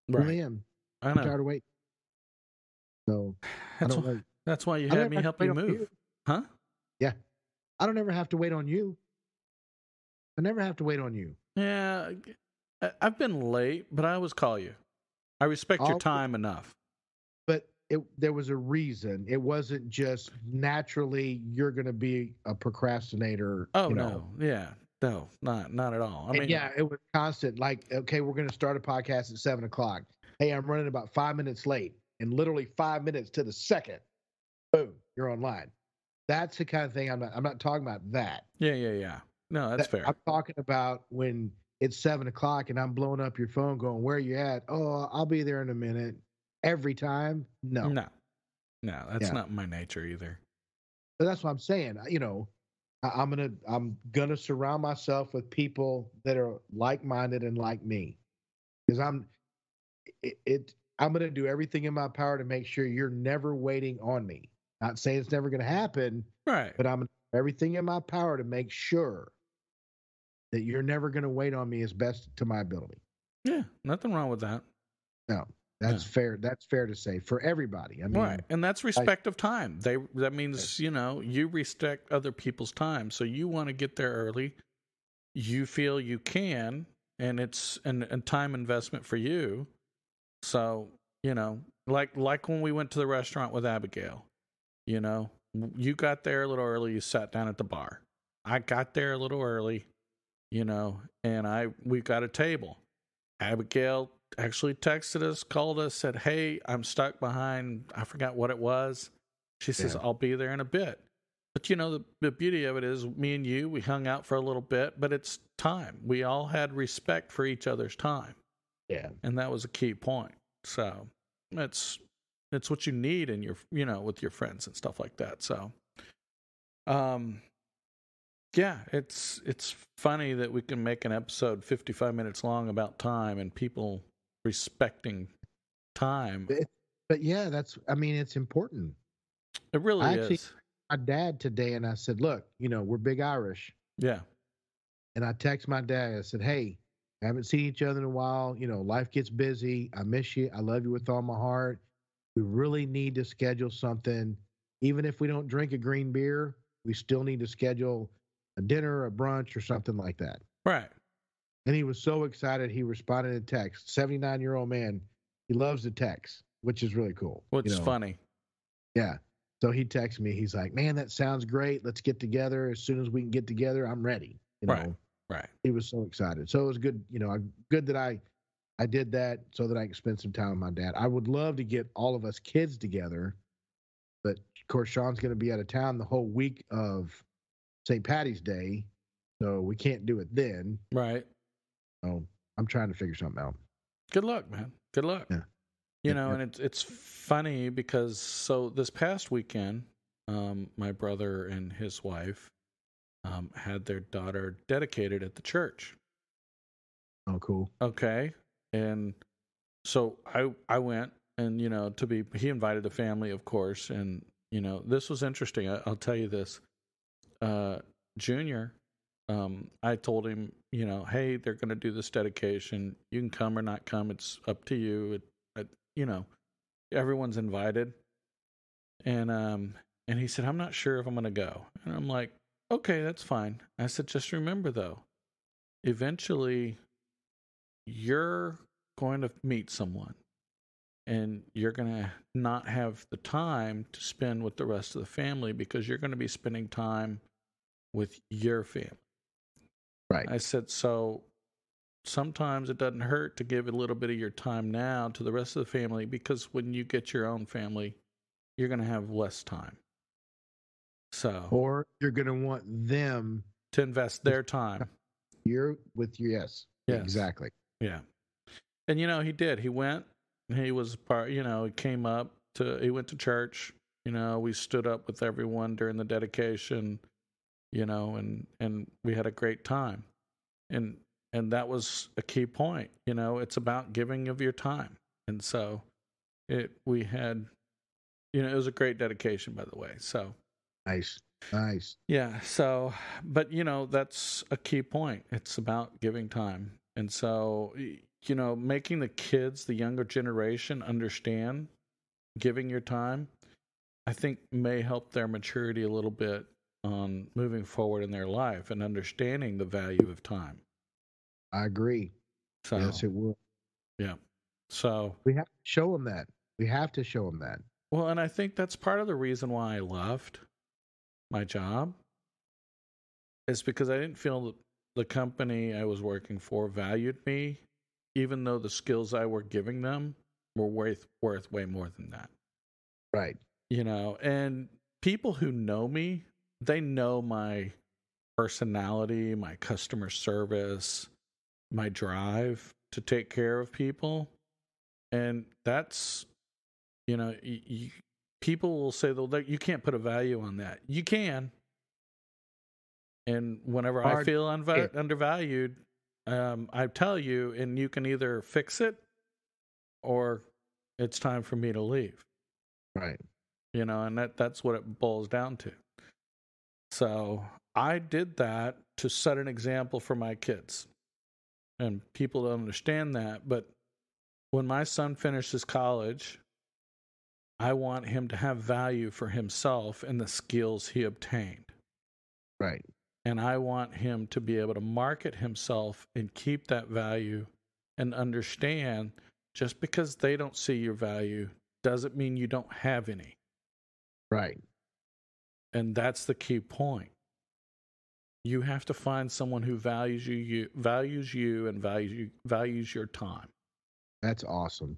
I Right. really am. I I'm know. tired of waiting. So I That's don't why, wait. that's why you I don't had ever me have to help wait you on move. Huh? Yeah. I don't ever have to wait on you. I never have to wait on you. Yeah. I've been late, but I always call you. I respect your time enough. But there was a reason. It wasn't just naturally you're going to be a procrastinator. Oh, no. Yeah. No, not at all. I mean, yeah, it was constant. Like, okay, we're going to start a podcast at 7:00. Hey, I'm running about 5 minutes late, and literally 5 minutes to the second, boom, you're online. That's the kind of thing I'm not talking about that. Yeah. No, that's fair. I'm talking about when it's 7:00 and I'm blowing up your phone going, "Where are you at?" "Oh, I'll be there in a minute." Every time? No. No, that's not my nature either. But that's what I'm saying. I'm gonna surround myself with people that are like-minded and like me, because I'm gonna do everything in my power to make sure you're never waiting on me. Not saying it's never gonna happen, Right. but I'm gonna do everything in my power to make sure that you're never gonna wait on me as best to my ability. Yeah, nothing wrong with that. No, that's fair. That's fair to say for everybody. I mean, right, and that's respect of time. That means you respect other people's time. So you want to get there early. You feel you can, and it's and time investment for you. So like when we went to the restaurant with Abigail, you got there a little early. You sat down at the bar. I got there a little early, and we got a table. Abigail actually texted us, called us, said, "Hey, I'm stuck behind." I forgot what it was. She says, "I'll be there in a bit." But the beauty of it is, me and you, we hung out for a little bit, but it's time. We all had respect for each other's time. Yeah, and that was a key point. So it's what you need in your with your friends and stuff like that. So, yeah, it's funny that we can make an episode 55 minutes long about time and people respecting time. But yeah, I mean, it's important. It really I actually, is. my dad today, and I said, look, we're big Irish. Yeah. And I text my dad. I said, hey, I haven't seen each other in a while. Life gets busy. I miss you. I love you with all my heart. We really need to schedule something. Even if we don't drink a green beer, we still need to schedule a dinner, a brunch, or something like that. Right. And he was so excited. He responded in text. 79-year-old man. He loves the text, which is really cool. Which is funny. Yeah. So he texted me. He's like, man, that sounds great. Let's get together. As soon as we can get together, I'm ready. Right. Right. He was so excited. So it was good. Good that I did that so that I can spend some time with my dad. I would love to get all of us kids together, but of course Sean's going to be out of town the whole week of St. Patty's Day, so we can't do it then. Right. So I'm trying to figure something out. Good luck, man. Good luck. Yeah. And it's funny because so this past weekend, my brother and his wife had their daughter dedicated at the church. Oh, cool. Okay. And so I went, and he invited the family, of course, and this was interesting. I'll tell you this. Junior, I told him, hey, they're going to do this dedication. You can come or not come. It's up to you. Everyone's invited. And he said, I'm not sure if I'm going to go. And I'm like, okay, that's fine. I said, just remember though, eventually you're going to meet someone and you're going to not have the time to spend with the rest of the family because you're going to be spending time with your family. Right. I said, so sometimes it doesn't hurt to give a little bit of your time now to the rest of the family, because when you get your own family, you're going to have less time. So, or you're going to want them to invest their time. Yes. Exactly. Yeah. And he did. He went. He was part. He came up to. He went to church. We stood up with everyone during the dedication. And we had a great time. And that was a key point. It's about giving of your time. And so we had, it was a great dedication, by the way. So nice. Yeah. So, but that's a key point. It's about giving time. And so, making the kids, the younger generation, understand giving your time, I think may help their maturity a little bit on moving forward in their life and understanding the value of time. I agree. So, yes, it will. Yeah. So we have to show them that. Well, and I think that's part of the reason why I left my job, is because I didn't feel that the company I was working for valued me, even though the skills I were giving them were worth way more than that. Right. And people who know me, they know my personality, my customer service, my drive to take care of people. And that's, people will say, though, you can't put a value on that. You can. And whenever I feel undervalued, I tell you, and you can either fix it or it's time for me to leave. Right. And that's what it boils down to. So I did that to set an example for my kids. And people don't understand that. But when my son finishes college, I want him to have value for himself and the skills he obtained. Right. And I want him to be able to market himself and keep that value, and understand just because they don't see your value doesn't mean you don't have any. Right. And that's the key point. You have to find someone who values you and values your time. That's awesome.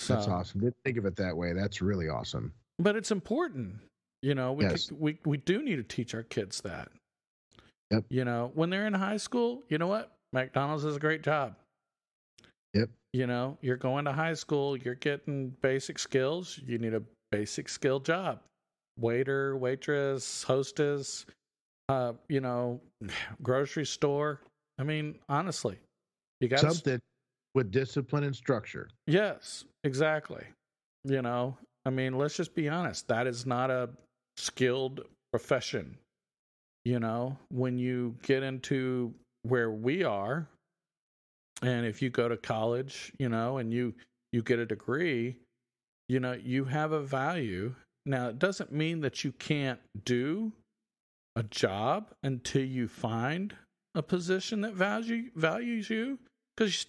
That's awesome. Didn't think of it that way. That's really awesome. But it's important. Yes. We do need to teach our kids that. Yep. When they're in high school, you know what? McDonald's is a great job. Yep. You're going to high school, you're getting basic skills. You need a basic skill job. Waiter, waitress, hostess, grocery store. I mean, honestly, you got something. with discipline and structure. Yes, exactly. You know, I mean, let's just be honest. That is not a skilled profession. You know, when you get into where we are, and if you go to college, you know, and you get a degree, you know, you have a value. Now, it doesn't mean that you can't do a job until you find a position that values you, because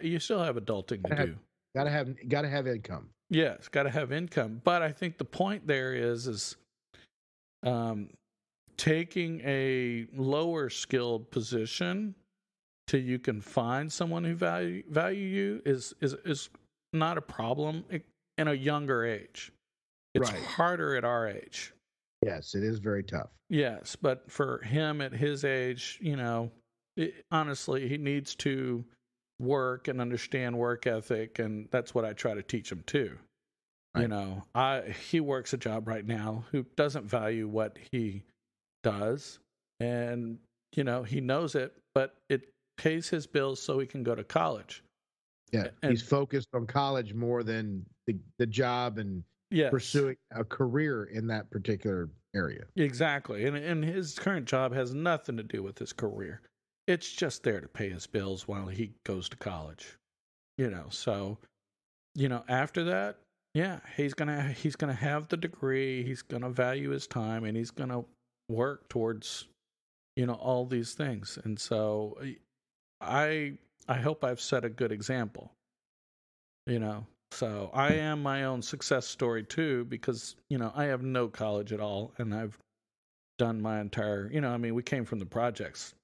you still have adulting to do. Gotta have income. Yes, got to have income. But I think the point there is taking a lower skilled position till you can find someone who value you is not a problem in a younger age. It's harder at our age. Yes, it is very tough. Yes, but for him at his age, you know, honestly, he needs to work and understand work ethic, and that's what I try to teach him too. Right. You know, he works a job right now who doesn't value what he does, and you know, he knows it, but it pays his bills so he can go to college. Yeah, and he's focused on college more than the job and pursuing a career in that particular area. Exactly, and his current job has nothing to do with his career. It's just there to pay his bills while he goes to college. You know, so you know, after that, yeah, he's gonna have the degree. He's gonna value his time, and he's gonna work towards, you know, all these things. And so, I hope I've set a good example. You know, so I am my own success story too, because you know, I have no college at all, and I've done my entire. You know, I mean, we came from the projects.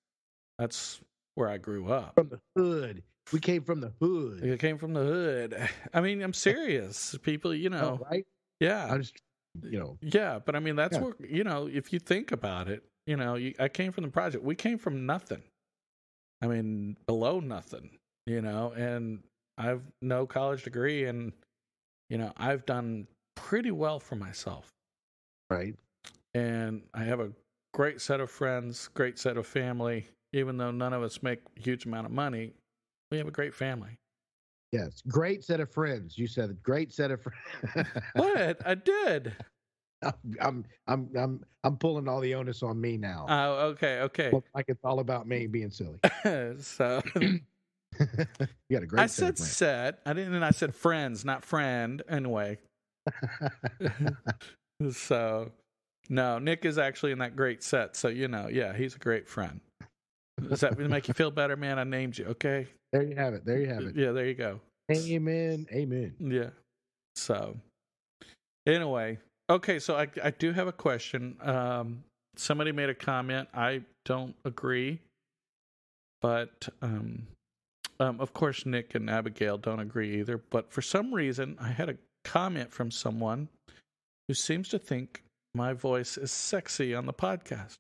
That's where I grew up. From the hood. We came from the hood. We came from the hood. I mean, I'm serious. People, you know. Oh, right? Yeah. I just, you know. Yeah, but I mean, that's where, you know, if you think about it, you know, I came from the project. We came from nothing. I mean, below nothing, you know, and I've no college degree, and, you know, I've done pretty well for myself. Right. And I have a great set of friends, great set of family. Even though none of us make a huge amount of money, we have a great family. Yes, great set of friends. You said a great set of friends. What? I did. I'm pulling all the onus on me now. Oh, okay. Looks like it's all about me being silly. So you got a great. I said set. I didn't. And I said friends, not friend. Anyway. So, no, Nick is actually in that great set. So you know, yeah, he's a great friend. Does that make you feel better, man? I named you, okay? There you have it. Yeah, there you go. Amen. Yeah. So, anyway, okay, so I do have a question. Somebody made a comment. I don't agree. But, of course, Nick and Abigail don't agree either. But for some reason, I had a comment from someone who seems to think my voice is sexy on the podcast.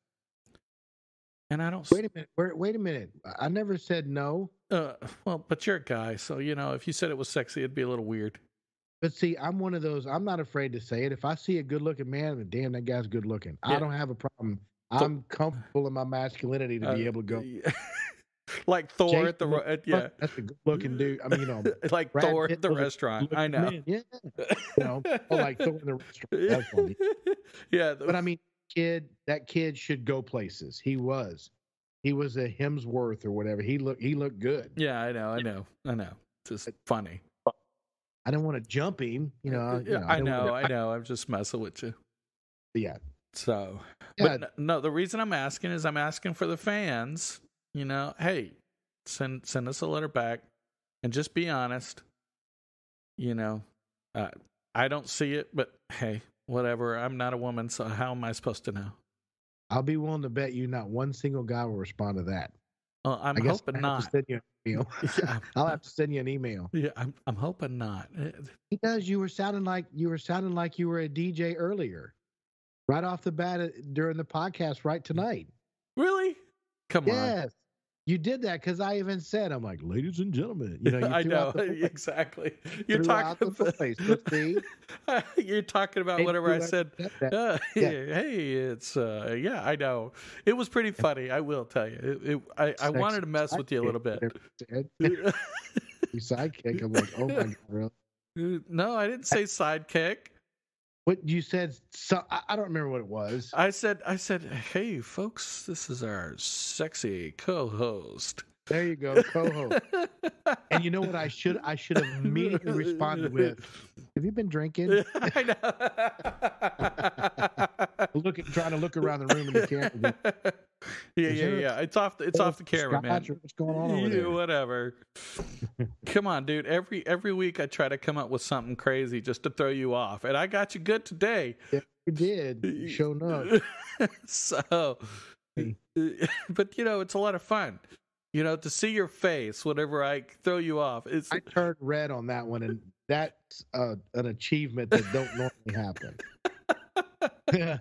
And I don't. Wait a minute. I never said no. Well, but you're a guy, so you know if you said it was sexy, it'd be a little weird. But see, I'm one of those. I'm not afraid to say it. If I see a good-looking man, damn, that guy's good-looking. Yeah. I don't have a problem. I'm comfortable in my masculinity to be able to go. Like Thor at the that's a good-looking dude. I mean, you know, like Brad Thor Pitt at the restaurant. I know. Man. Yeah, you know, like Thor in the restaurant. That's funny. Yeah, but I mean. That kid should go places. He was a Hemsworth or whatever. He looked good. Yeah, I know. It's just funny. I don't want to jump him, you know. I know. I'm just messing with you. Yeah. So, but no, the reason I'm asking is I'm asking for the fans. You know, hey, send us a letter back, and just be honest. You know, I don't see it, but hey. Whatever. I'm not a woman, so how am I supposed to know? I'll be willing to bet you not one single guy will respond to that. I'm hoping not. I'll have to send you an email. Yeah, I'm hoping not. Because you were sounding like you were a DJ earlier, right off the bat during the podcast, right tonight. Really? Come on. Yes. You did that because I even said, I'm like, ladies and gentlemen. You know, I know exactly. You're talking about you're talking about whatever I said. Hey, it's yeah, I know. It was pretty funny. I will tell you. I wanted to mess with you a little bit. Sidekick. I'm like, oh my God, really? No, I didn't say sidekick. What you said? So I don't remember what it was. I said, hey folks, this is our sexy co-host. There you go, co-host. And you know what? I should have immediately responded with, "Have you been drinking?" I know. Trying to look around the room in the camera. Yeah. It's off the camera, man. What's going on over there? Whatever. Come on, dude. Every week I try to come up with something crazy just to throw you off, and I got you good today. Yeah, you did. You showed up. So, but it's a lot of fun. To see your face whenever I throw you off. I turned red on that one, and that's an achievement that don't normally happen. Yeah.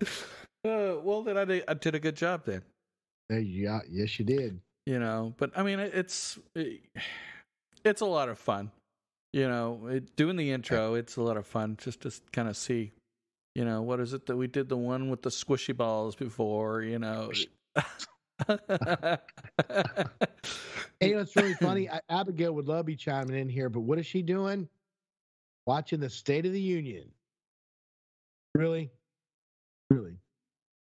Well, then I did a good job then. Yes, you did. But I mean, it's a lot of fun. Doing the intro, it's a lot of fun just to kind of see, what is it that we did the one with the squishy balls before, Hey, it's really funny. Abigail would love me chiming in here, but what is she doing? Watching the State of the Union. Really?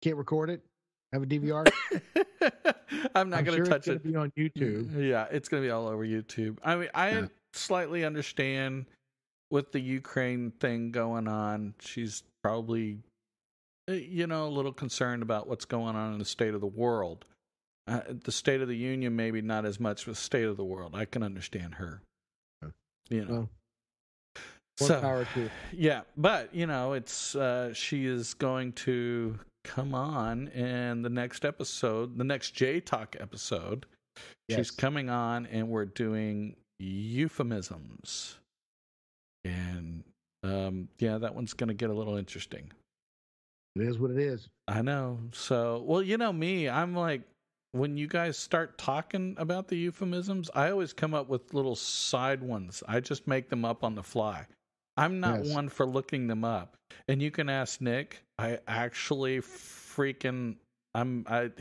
Can't record it? Have a DVR? I'm not going to touch it. It's going to be on YouTube. Yeah, it's going to be all over YouTube. I mean, I slightly understand with the Ukraine thing going on. She's probably, a little concerned about what's going on in the state of the world. The State of the Union, maybe not as much with State of the World. I can understand her. More power to her. Yeah, but it's she is going to come on in the next episode, the next JayTalk episode. Yes. She's coming on, and we're doing euphemisms, and that one's going to get a little interesting. It is what it is. I know. So, well, me, I'm like, when you guys start talking about the euphemisms, I always come up with little side ones. I just make them up on the fly. I'm not one for looking them up. And you can ask Nick. I actually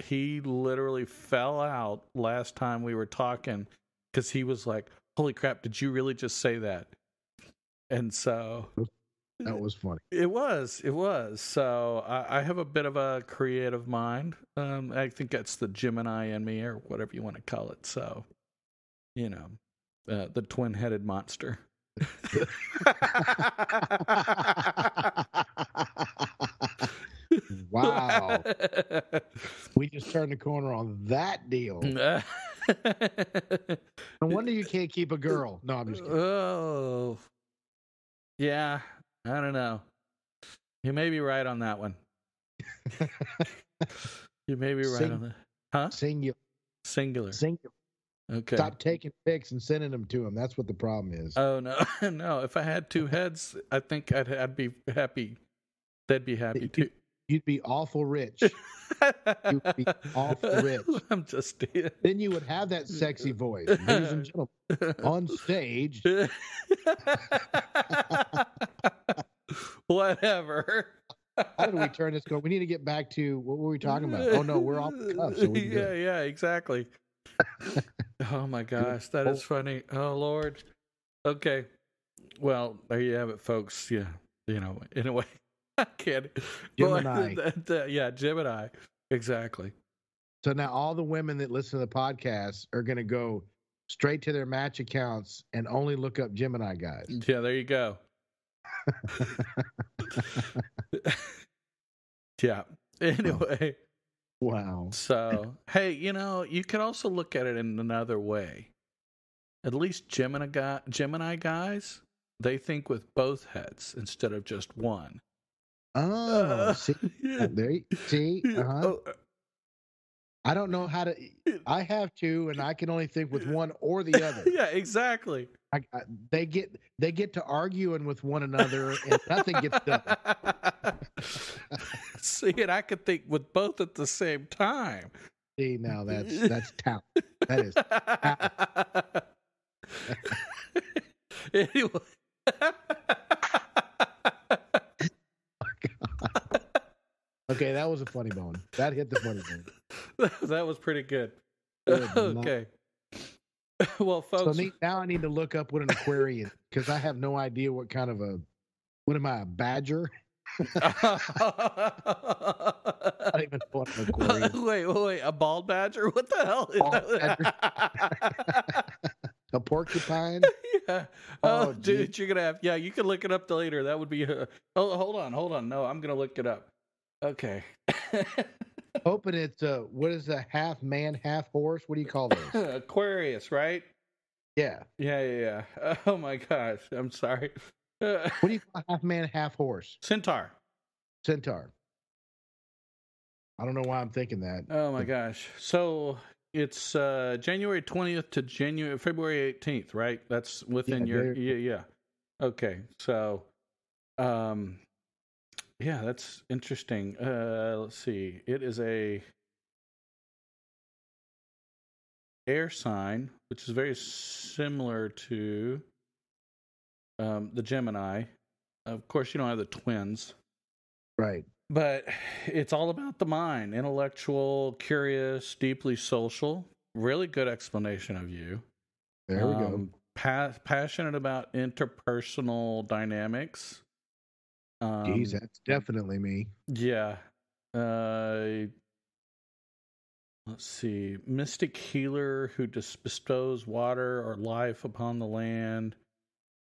he literally fell out last time we were talking because he was like, holy crap, did you really just say that? And so... That was funny. It was. So I have a bit of a creative mind. I think that's the Gemini in me, or whatever you want to call it. So, the twin-headed monster. Wow. We just turned the corner on that deal. No wonder you can't keep a girl. No, I'm just kidding. Oh. Yeah. I don't know. You may be right on that one. You may be right on that. Huh? Singular. Okay. Stop taking pics and sending them to him. That's what the problem is. Oh, no. No. If I had two heads, I think I'd be happy. They'd be happy too. You'd be awful rich. You'd be awful rich. I'm just... Then you would have that sexy voice. Ladies and gentlemen, on stage. Whatever. How did we turn this go? We need to get back to what were we talking about? Oh, no, we're off the cuff. So yeah, exactly. Oh, my gosh. That is funny. Oh, Lord. Okay. Well, there you have it, folks. Yeah. In a way. I can't. Gemini. Yeah, Gemini. Exactly. So now all the women that listen to the podcast are going to go straight to their Match accounts and only look up Gemini guys. Yeah, there you go. Yeah. Anyway. Wow. So, hey, you could also look at it in another way. At least Gemini guys, they think with both heads instead of just one. Oh, see, see, I don't know how to. I have two, and I can only think with one or the other. Yeah, exactly. They get to arguing with one another, and nothing gets done. See, and I could think with both at the same time. See, now that's talent. That is talent. Anyway. Okay, that was a funny bone. That hit the funny bone. That was pretty good. Good Okay. Well, So folks. now I need to look up what an Aquarian, because I have no idea what kind of what am I, a badger? I don't even know what an Aquarian. Wait, a bald badger? What the hell is Bald badger, that? a porcupine. Yeah. Oh, Oh, gee. dude, you're gonna have. Yeah, you can look it up later. That would be. Oh, hold on. No, I'm gonna look it up. Okay. Hoping it's what is a half man, half horse? What do you call those? Aquarius, right? Yeah. Yeah. Oh my gosh, I'm sorry. What do you call half man, half horse? Centaur. Centaur. I don't know why I'm thinking that. Oh my gosh. So it's January 20th to February 18th, right? That's within your yeah. Okay. So yeah, that's interesting. Let's see. It is a air sign, which is very similar to the Gemini. Of course, you don't have the twins. Right. But it's all about the mind, intellectual, curious, deeply social. Really good explanation of you. There we go. Passionate about interpersonal dynamics. Geez, that's definitely me. Yeah. Let's see. Mystic healer who just bestows water or life upon the land.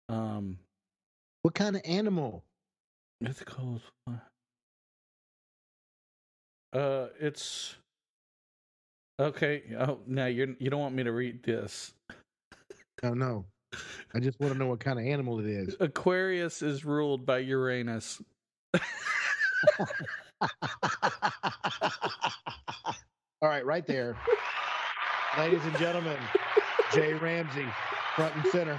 What kind of animal? It's called. It's okay. Oh, now you don't want me to read this. Oh no. I just want to know what kind of animal it is. Aquarius is ruled by Uranus. All right, right there. Ladies and gentlemen, Jay Ramsey, front and center.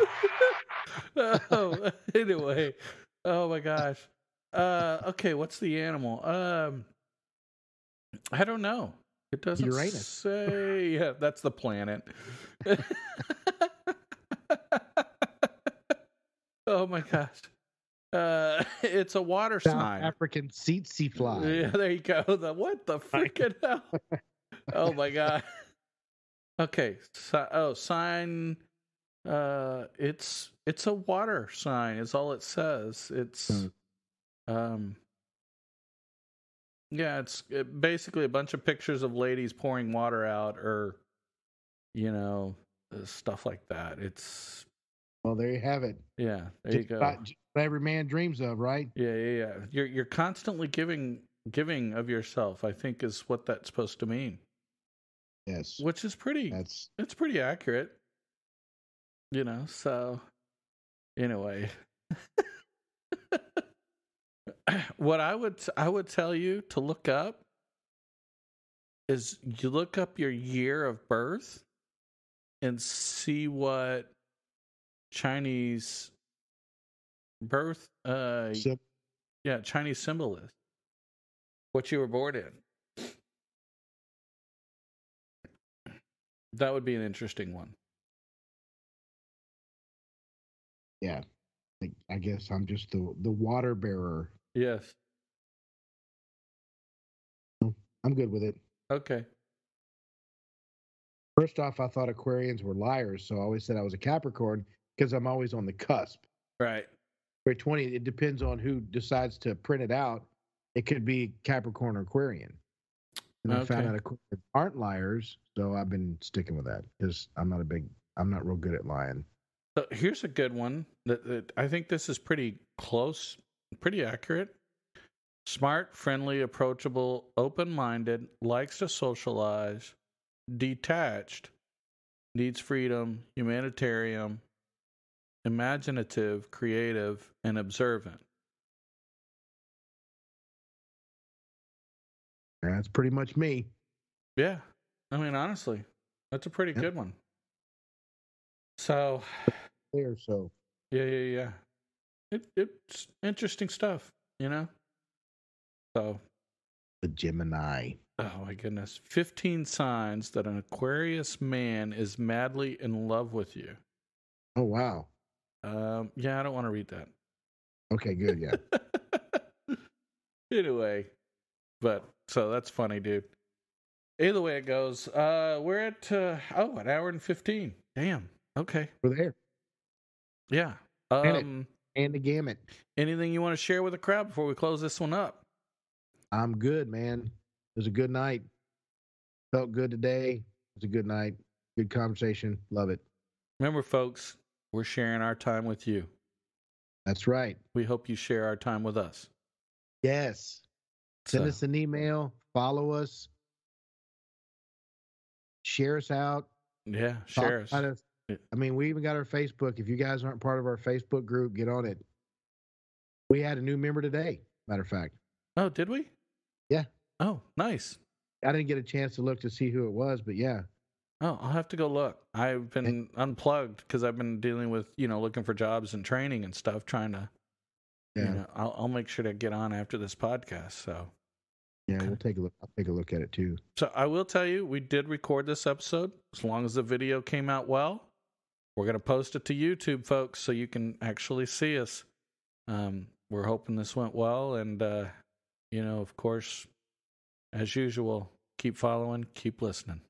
Oh, anyway. Oh my gosh. Okay, what's the animal? I don't know. It doesn't Uranus. say. Yeah, that's the planet. Oh my gosh. It's a water South sign. African tsetse fly. Yeah, there you go. What the freaking hell? Oh my god. Okay. Sign. It's a water sign. Is all it says. It's yeah. It's basically a bunch of pictures of ladies pouring water out, or stuff like that. It's well, there you have it. yeah. There you go. Just what every man dreams of, right? Yeah. You're constantly giving of yourself, I think, is what that's supposed to mean. Yes. Which is it's pretty accurate. So anyway. What I would tell you to look up is you look up your year of birth and see what Chinese birth Chinese symbol is. What you were born in. That would be an interesting one. Yeah. I guess I'm just the water bearer. Yes. I'm good with it. Okay. First off, I thought Aquarians were liars, so I always said I was a Capricorn because I'm always on the cusp. Right. For 20, it depends on who decides to print it out. It could be Capricorn or Aquarian. And I found out Aquarians aren't liars, so I've been sticking with that because I'm not real good at lying. So here's a good one that I think this is pretty close, pretty accurate. Smart, friendly, approachable, open-minded, likes to socialize, detached, needs freedom, humanitarian, imaginative, creative, and observant. That's pretty much me. Yeah. I mean, honestly, that's a pretty good one. So, there, so yeah. It's interesting stuff, So, the Gemini. Oh my goodness. 15 signs that an Aquarius man is madly in love with you. Oh wow. Yeah, I don't want to read that. Okay, good, yeah. Anyway, but so that's funny, dude. Either way it goes, we're at an hour and 15. Damn. Okay. We're there. Yeah. And the gamut. Anything you want to share with the crowd before we close this one up? I'm good, man. It was a good night. Felt good today. It was a good night. Good conversation. Love it. Remember, folks, we're sharing our time with you. That's right. We hope you share our time with us. Yes. Send us an email. Follow us. Share us out. Yeah, share us. I mean, we even got our Facebook. If you guys aren't part of our Facebook group, get on it. We had a new member today, matter of fact. Oh, did we? Yeah. Oh, nice. I didn't get a chance to look to see who it was, but yeah. Oh, I'll have to go look. I've been unplugged because I've been dealing with, looking for jobs and training and stuff, trying to, I'll make sure to get on after this podcast. So, yeah, we'll take a look. I'll take a look at it too. So I will tell you, we did record this episode. As long as the video came out well, we're going to post it to YouTube, folks, so you can actually see us. We're hoping this went well. And, of course, as usual, keep following, keep listening.